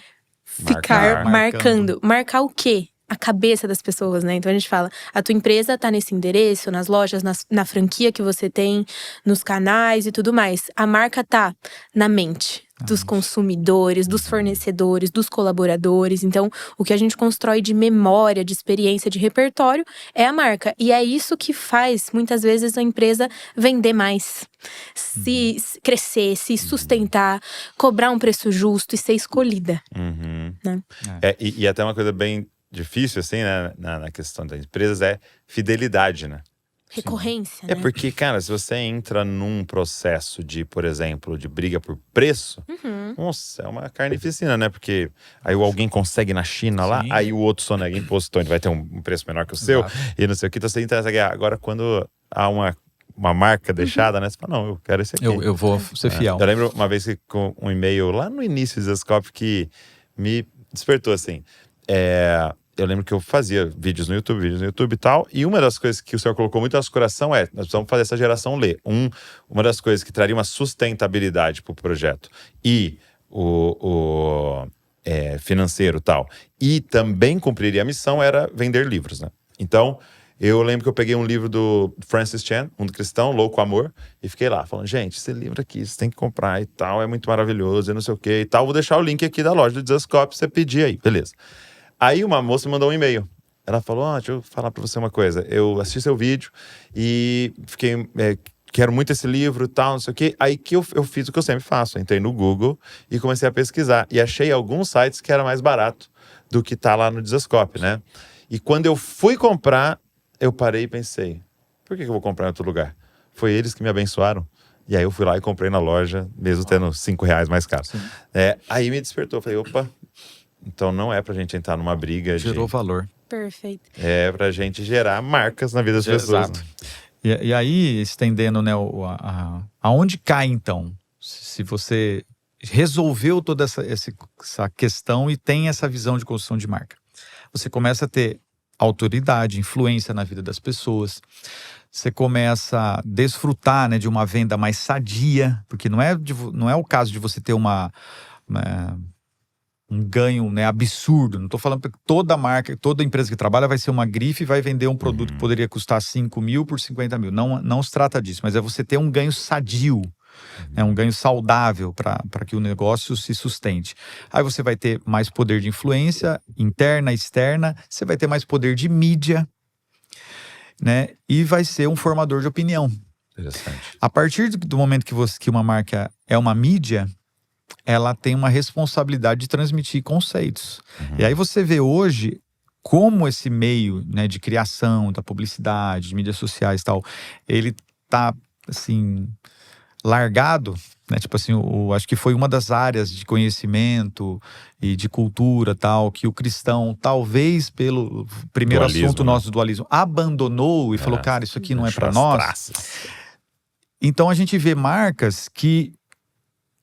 ficar marcando. Marcar o quê? a cabeça das pessoas, né? Então a gente fala, a tua empresa tá nesse endereço, nas lojas, na franquia que você tem, nos canais e tudo mais. A marca tá na mente dos consumidores, dos fornecedores, dos colaboradores. Então, o que a gente constrói de memória, de experiência, de repertório é a marca. E é isso que faz, muitas vezes, a empresa vender mais. Se crescer, se sustentar, cobrar um preço justo e ser escolhida. Né? E até uma coisa bem difícil, assim, né, na questão das empresas é fidelidade, né? Recorrência, É né? porque, cara, se você entra num processo de, por exemplo, de briga por preço, nossa, é uma carnificina, né? Porque aí alguém consegue na China lá, aí o outro sonega imposto, então ele vai ter um preço menor que o seu, e não sei o que, então você entra nessa guerra. Agora, quando há uma marca deixada, né? Você fala, não, eu quero esse aqui. Eu vou ser fiel. Eu lembro uma vez que com um e-mail lá no início do Zescope que me despertou, assim. Eu lembro que eu fazia vídeos no YouTube e tal, e uma das coisas que o senhor colocou muito no nosso coração nós precisamos fazer essa geração ler. Uma das coisas que traria uma sustentabilidade para o projeto e o financeiro e tal, e também cumpriria a missão, era vender livros, né? Então, eu lembro que eu peguei um livro do Francis Chan, Mundo Cristão, Louco Amor, e fiquei lá, falando, gente, esse livro aqui, você tem que comprar e tal, é muito maravilhoso, e não sei o que e tal. Vou deixar o link aqui da loja do Zescope, você pedir aí, beleza. Aí uma moça mandou um e-mail. Ela falou, deixa eu falar pra você uma coisa. Eu assisti seu vídeo e fiquei... quero muito esse livro e tal, não sei o quê. Aí que eu fiz o que eu sempre faço. Entrei no Google e comecei a pesquisar. E achei alguns sites que era mais barato do que tá lá no Zescope, né? E quando eu fui comprar, eu parei e pensei, por que eu vou comprar em outro lugar? Foi eles que me abençoaram. E aí eu fui lá e comprei na loja, mesmo tendo R$5 mais caro. Aí me despertou. Falei, opa... Então não é pra gente entrar numa briga. Gerou valor. Perfeito. É pra gente gerar marcas na vida das pessoas. Exato. E aí, estendendo, né, aonde cai então? Se você resolveu toda essa questão e tem essa visão de construção de marca. Você começa a ter autoridade, influência na vida das pessoas. Você começa a desfrutar, né, de uma venda mais sadia. Porque não é o caso de você ter um ganho, né, absurdo. Não estou falando que toda marca, toda empresa que trabalha vai ser uma grife e vai vender um produto que poderia custar 5 mil por 50 mil. Não se trata disso, mas é você ter um ganho sadio, né, um ganho saudável para que o negócio se sustente. Aí você vai ter mais poder de influência interna, externa, você vai ter mais poder de mídia, né, e vai ser um formador de opinião. Interessante. A partir do momento que uma marca é uma mídia, ela tem uma responsabilidade de transmitir conceitos. E aí você vê hoje como esse meio, né, de criação, da publicidade, de mídias sociais e tal, ele tá, assim, largado, né? Tipo assim, acho que foi uma das áreas de conhecimento e de cultura tal, que o cristão, talvez pelo primeiro assunto nosso do dualismo, abandonou e falou, cara, isso aqui não é para nós. Então a gente vê marcas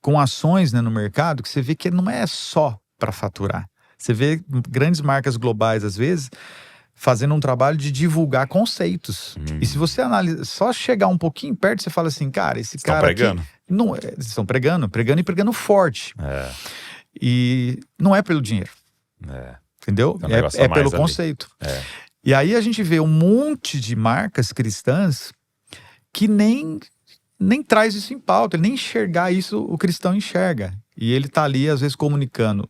com ações, né, no mercado, que você vê que não é só para faturar. Você vê grandes marcas globais, às vezes, fazendo um trabalho de divulgar conceitos. E se você analisa, só chegar um pouquinho perto, você fala assim, cara, esse cara pregando. aqui... Eles estão pregando e pregando forte. E não é pelo dinheiro. Entendeu? É pelo conceito. E aí a gente vê um monte de marcas cristãs que nem traz isso em pauta, ele nem enxergar isso, o cristão enxerga. E ele tá ali, às vezes, comunicando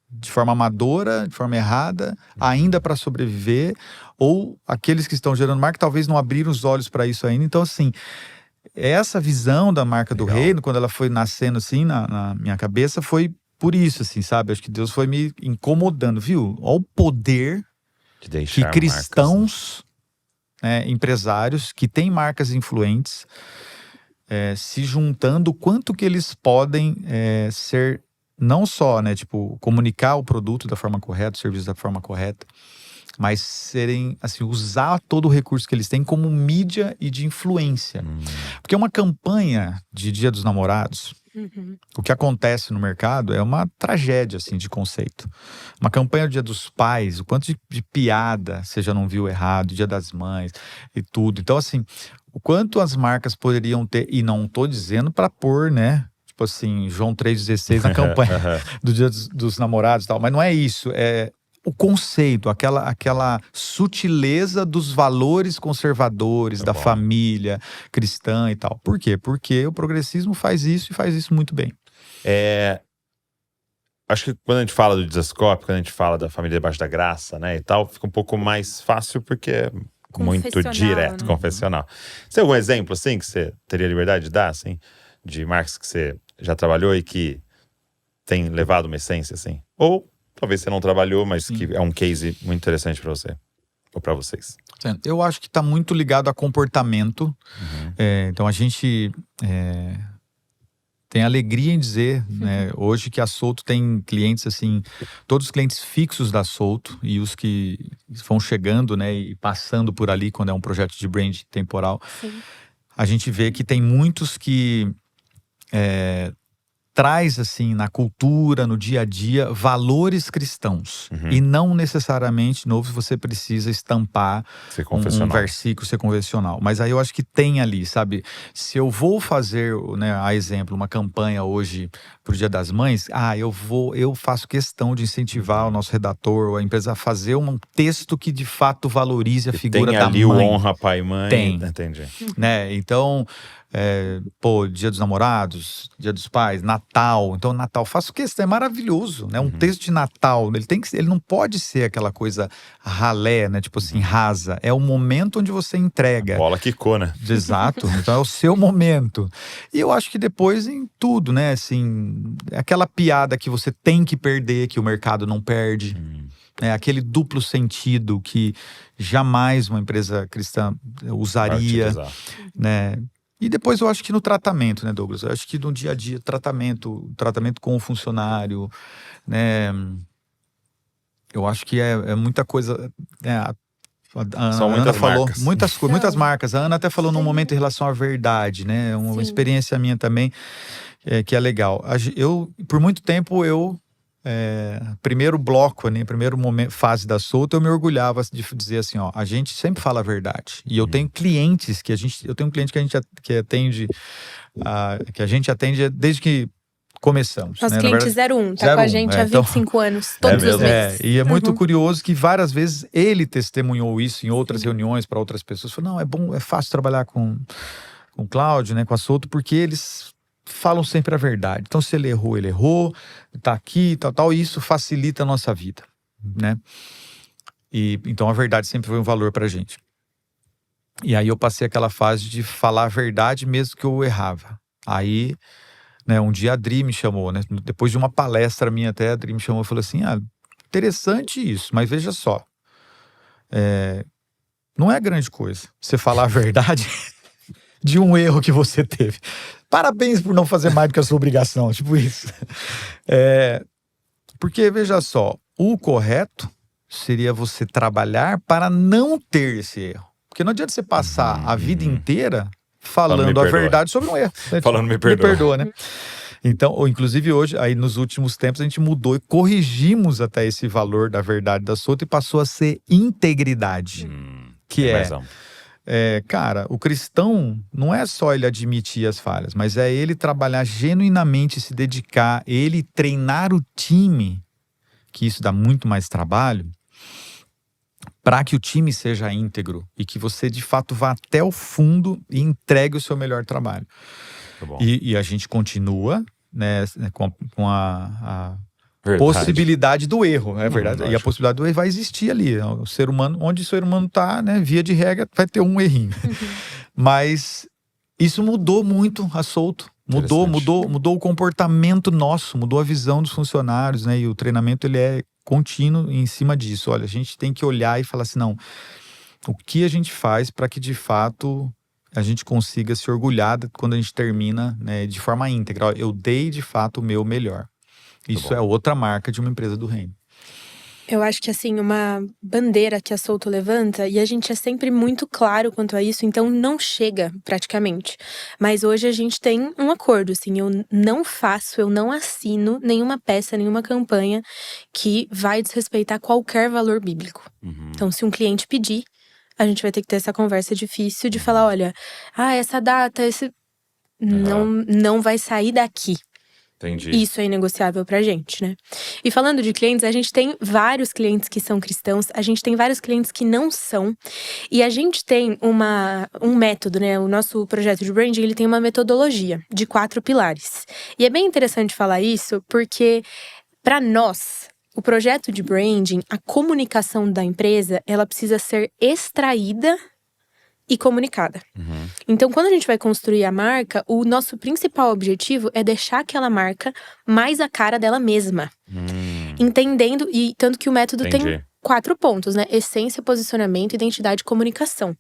de forma amadora, de forma errada, ainda para sobreviver, ou aqueles que estão gerando marca talvez não abriram os olhos para isso ainda. Então, assim, essa visão da marca do reino, quando ela foi nascendo assim na minha cabeça, foi por isso, assim, sabe? Acho que Deus foi me incomodando, viu? Olha o poder que cristãos, né, empresários que têm marcas influentes, se juntando, o quanto que eles podem ser, não só, né, tipo, comunicar o produto da forma correta, o serviço da forma correta, mas serem, assim, usar todo o recurso que eles têm como mídia e de influência. Porque uma campanha de Dia dos Namorados, o que acontece no mercado é uma tragédia, assim, de conceito. Uma campanha do Dia dos Pais, o quanto de piada você já não viu errado, Dia das Mães e tudo. Então, assim, o quanto as marcas poderiam ter, e não tô dizendo para pôr, né, tipo assim, João 3,16 na campanha do Dia dos Namorados e tal, mas não é isso, o conceito, aquela sutileza dos valores conservadores da família cristã e tal. Por quê? Porque o progressismo faz isso e faz isso muito bem. Acho que quando a gente fala do Dizascope, quando a gente fala da família debaixo da graça, né, e tal, fica um pouco mais fácil porque é muito direto, né? confessional. Você tem algum exemplo, assim, que você teria liberdade de dar, assim, de marcas que você já trabalhou e que tem levado uma essência, assim? Ou talvez você não trabalhou, mas que é um case muito interessante para você, ou para vocês. Eu acho que está muito ligado a comportamento. Então a gente tem alegria em dizer, né, hoje que a Solto tem clientes assim, todos os clientes fixos da Solto e os que vão chegando, né, e passando por ali quando é um projeto de brand temporal. Sim. A gente vê que tem muitos que traz assim na cultura, no dia a dia, valores cristãos. E não necessariamente, de novo, você precisa estampar um versículo, ser convencional. Mas aí eu acho que tem ali, sabe? Se eu vou fazer, né, a exemplo, uma campanha hoje pro Dia das Mães, eu faço questão de incentivar o nosso redator ou a empresa a fazer um texto que de fato valorize a figura da mãe. Tem ali o honra pai e mãe. Tem. Entendi. Né? Então, Dia dos Namorados, Dia dos Pais, Natal. Então, Natal, faço questão, é maravilhoso, né? Um texto de Natal, ele não pode ser aquela coisa ralé, né? Tipo assim, rasa. É o momento onde você entrega. A bola quicou, né? Exato. Então, é o seu momento. E eu acho que depois em tudo, né? Assim, aquela piada que você tem que perder, que o mercado não perde. Aquele duplo sentido que jamais uma empresa cristã usaria, né? E depois eu acho que no tratamento, né, Douglas? Eu acho que no dia a dia, tratamento com o funcionário, né? Eu acho que é muita coisa, né? A Ana falou muitas marcas. A Ana até falou num momento em relação à verdade, né? Uma experiência minha também, que é legal. Por muito tempo, primeiro bloco, né, primeiro fase da Solto, eu me orgulhava de dizer assim, ó, a gente sempre fala a verdade. E eu tenho clientes eu tenho um cliente que a gente atende desde que começamos. Nosso né? cliente 01, tá com a gente há 25 anos, todos os meses. E é muito curioso que várias vezes ele testemunhou isso em outras reuniões para outras pessoas. Falou, não, é bom, é fácil trabalhar com o Cláudio, né, com a Solto, porque eles falam sempre a verdade. Então, se ele errou, tá aqui, tal, e isso facilita a nossa vida, né? E então a verdade sempre foi um valor pra gente. E aí eu passei aquela fase de falar a verdade mesmo que eu errava. Aí, né, um dia a Adri me chamou, né? Depois de uma palestra minha até, a Adri me chamou e falou assim, interessante isso, mas veja só, não é grande coisa você falar a verdade de um erro que você teve. Parabéns por não fazer mais do que a sua obrigação, tipo isso. Porque, veja só, o correto seria você trabalhar para não ter esse erro. Porque não adianta você passar a vida inteira falando a verdade sobre um erro. Né? Falando me perdoa, né? Então, ou inclusive hoje, aí nos últimos tempos, a gente mudou e corrigimos até esse valor da verdade da Solto e passou a ser integridade. Que cara, o cristão não é só ele admitir as falhas, mas é ele trabalhar genuinamente, se dedicar, ele treinar o time, que isso dá muito mais trabalho, para que o time seja íntegro e que você de fato vá até o fundo e entregue o seu melhor trabalho. E a gente continua, né, com a possibilidade do erro, é verdade. E a possibilidade do erro vai existir ali. O ser humano, onde o ser humano está, né, via de regra, vai ter um errinho. Mas isso mudou muito a Solto. Mudou o comportamento nosso, mudou a visão dos funcionários, né? E o treinamento, ele é contínuo em cima disso. Olha, a gente tem que olhar e falar assim, não, o que a gente faz para que de fato a gente consiga se orgulhar quando a gente termina, né, de forma íntegra. Eu dei de fato o meu melhor. Isso é outra marca de uma empresa do reino. Eu acho que, assim, uma bandeira que a Solto levanta, e a gente é sempre muito claro quanto a isso, então não chega, praticamente. Mas hoje a gente tem um acordo, assim, eu não assino nenhuma peça, nenhuma campanha que vai desrespeitar qualquer valor bíblico. Então, se um cliente pedir, a gente vai ter que ter essa conversa difícil de falar, olha, essa data, não vai sair daqui. Entendi. Isso é inegociável pra gente, né? E falando de clientes, a gente tem vários clientes que são cristãos, a gente tem vários clientes que não são. E a gente tem um método, né? O nosso projeto de branding, ele tem uma metodologia de 4 pilares. E é bem interessante falar isso, porque para nós, o projeto de branding, a comunicação da empresa, ela precisa ser extraída e comunicada. Então, quando a gente vai construir a marca, o nosso principal objetivo é deixar aquela marca mais a cara dela mesma. Entendendo, e tanto que o método tem 4 pontos, né? Essência, posicionamento, identidade e comunicação.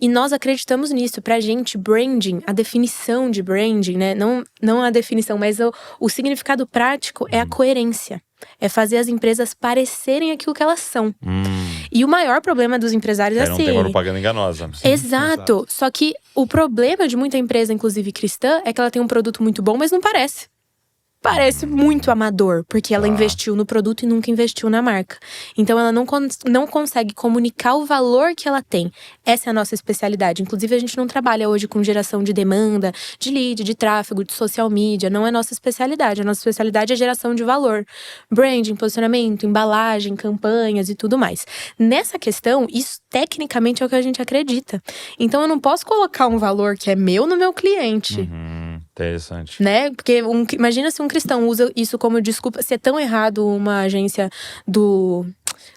E nós acreditamos nisso. Pra gente, branding, a definição de branding, né? Não a definição, mas o significado prático é a coerência. É fazer as empresas parecerem aquilo que elas são. E o maior problema dos empresários é assim… não tem uma propaganda enganosa. Exato. Só que o problema de muita empresa, inclusive cristã, é que ela tem um produto muito bom, mas não parece. Parece muito amador, porque ela investiu no produto e nunca investiu na marca. Então ela não consegue comunicar o valor que ela tem. Essa é a nossa especialidade. Inclusive, a gente não trabalha hoje com geração de demanda, de lead, de tráfego, de social media. Não é nossa especialidade. A nossa especialidade é geração de valor. Branding, posicionamento, embalagem, campanhas e tudo mais. Nessa questão, isso tecnicamente é o que a gente acredita. Então eu não posso colocar um valor que é meu no meu cliente. Interessante. Né? Porque imagina se um cristão usa isso como desculpa. Se é tão errado uma agência do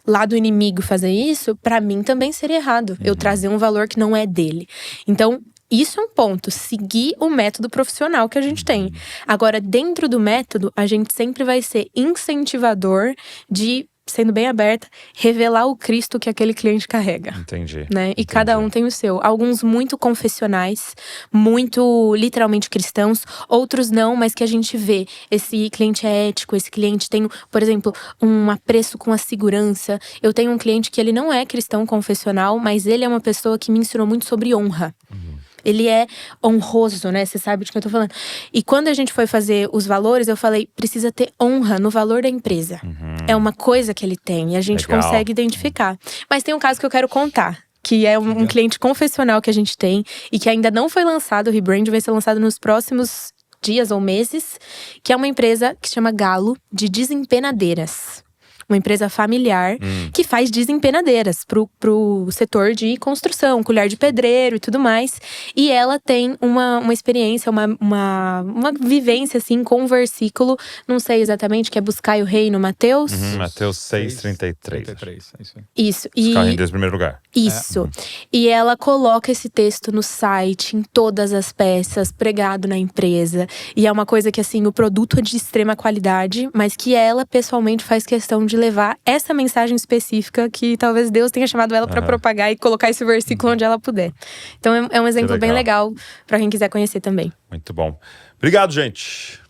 lado inimigo fazer isso, pra mim também seria errado. Eu trazer um valor que não é dele. Então, isso é um ponto. Seguir o método profissional que a gente tem. Agora, dentro do método, a gente sempre vai ser incentivador de… Sendo bem aberta, revelar o Cristo que aquele cliente carrega. Entendi. Né? E cada um tem o seu. Alguns muito confessionais, muito literalmente cristãos. Outros não, mas que a gente vê. Esse cliente é ético, esse cliente tem, por exemplo, um apreço com a segurança. Eu tenho um cliente que ele não é cristão confessional, mas ele é uma pessoa que me ensinou muito sobre honra. Ele é honroso, né? Você sabe de que eu tô falando. E quando a gente foi fazer os valores, eu falei, precisa ter honra no valor da empresa. É uma coisa que ele tem e a gente consegue identificar. Mas tem um caso que eu quero contar. Que é um cliente confessional que a gente tem e que ainda não foi lançado, o rebrand vai ser lançado nos próximos dias ou meses. Que é uma empresa que se chama Galo, de desempenadeiras. Uma empresa familiar que faz desempenadeiras pro setor de construção, colher de pedreiro e tudo mais. E ela tem uma experiência, uma vivência, assim, com um versículo, não sei exatamente, que é buscar o reino, Mateus. Mateus 6:33. Isso. Buscar em Deus em primeiro lugar. Isso. E ela coloca esse texto no site, em todas as peças, pregado na empresa. E é uma coisa que, assim, o produto é de extrema qualidade, mas que ela, pessoalmente, faz questão de levar essa mensagem específica que talvez Deus tenha chamado ela para propagar e colocar esse versículo onde ela puder. Então é um exemplo bem legal para quem quiser conhecer também. Muito bom. Obrigado, gente.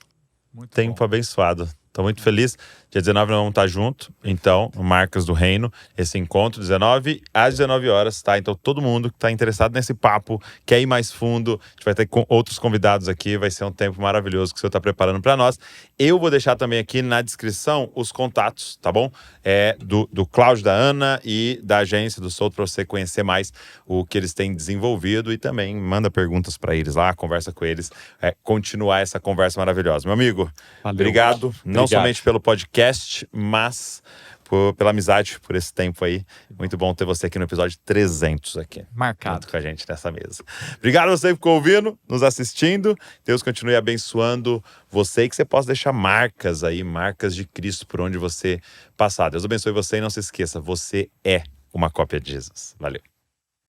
Muito Tempo bom. abençoado. Tô muito feliz. Dia 19 nós vamos estar junto, então, no Marcas do Reino. Esse encontro, 19 às 19 horas, tá? Então, todo mundo que tá interessado nesse papo, quer ir mais fundo, a gente vai ter outros convidados aqui, vai ser um tempo maravilhoso que o senhor tá preparando para nós. Eu vou deixar também aqui na descrição os contatos, tá bom? Do Cláudio, da Ana e da agência do Souto, para você conhecer mais o que eles têm desenvolvido e também manda perguntas para eles lá, conversa com eles, continuar essa conversa maravilhosa. Meu amigo, obrigado. Não somente pelo podcast, mas pela amizade, por esse tempo aí. Muito bom ter você aqui no episódio 300 aqui. Marcado. Junto com a gente nessa mesa. Obrigado a você que ficou ouvindo, nos assistindo. Deus continue abençoando você e que você possa deixar marcas aí, marcas de Cristo por onde você passar. Deus abençoe você e não se esqueça, você é uma cópia de Jesus. Valeu.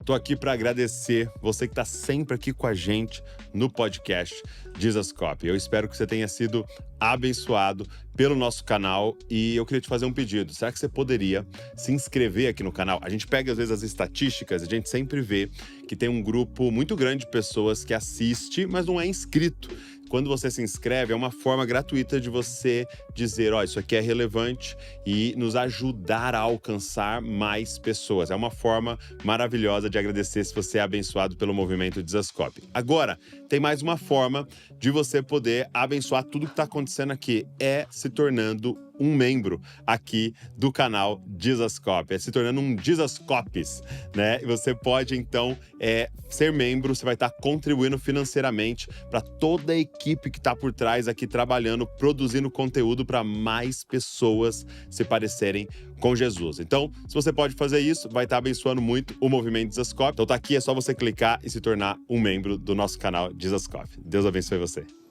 Tô aqui para agradecer você que está sempre aqui com a gente no podcast Jesus Copy. Eu espero que você tenha sido abençoado pelo nosso canal e eu queria te fazer um pedido. Será que você poderia se inscrever aqui no canal? A gente pega às vezes as estatísticas, a gente sempre vê que tem um grupo muito grande de pessoas que assiste, mas não é inscrito. Quando você se inscreve, é uma forma gratuita de você dizer, isso aqui é relevante e nos ajudar a alcançar mais pessoas. É uma forma maravilhosa de agradecer se você é abençoado pelo movimento Jesus Copy. Agora, tem mais uma forma de você poder abençoar tudo que está acontecendo aqui, se tornando um membro aqui do canal Jesuscop, se tornando um Jesuscopes, né? E você pode, então, ser membro, você vai estar contribuindo financeiramente para toda a equipe que está por trás aqui trabalhando, produzindo conteúdo para mais pessoas se parecerem com Jesus. Então, se você pode fazer isso, vai estar abençoando muito o movimento Jesuscop. Então tá aqui, é só você clicar e se tornar um membro do nosso canal Jesuscop. Deus abençoe você.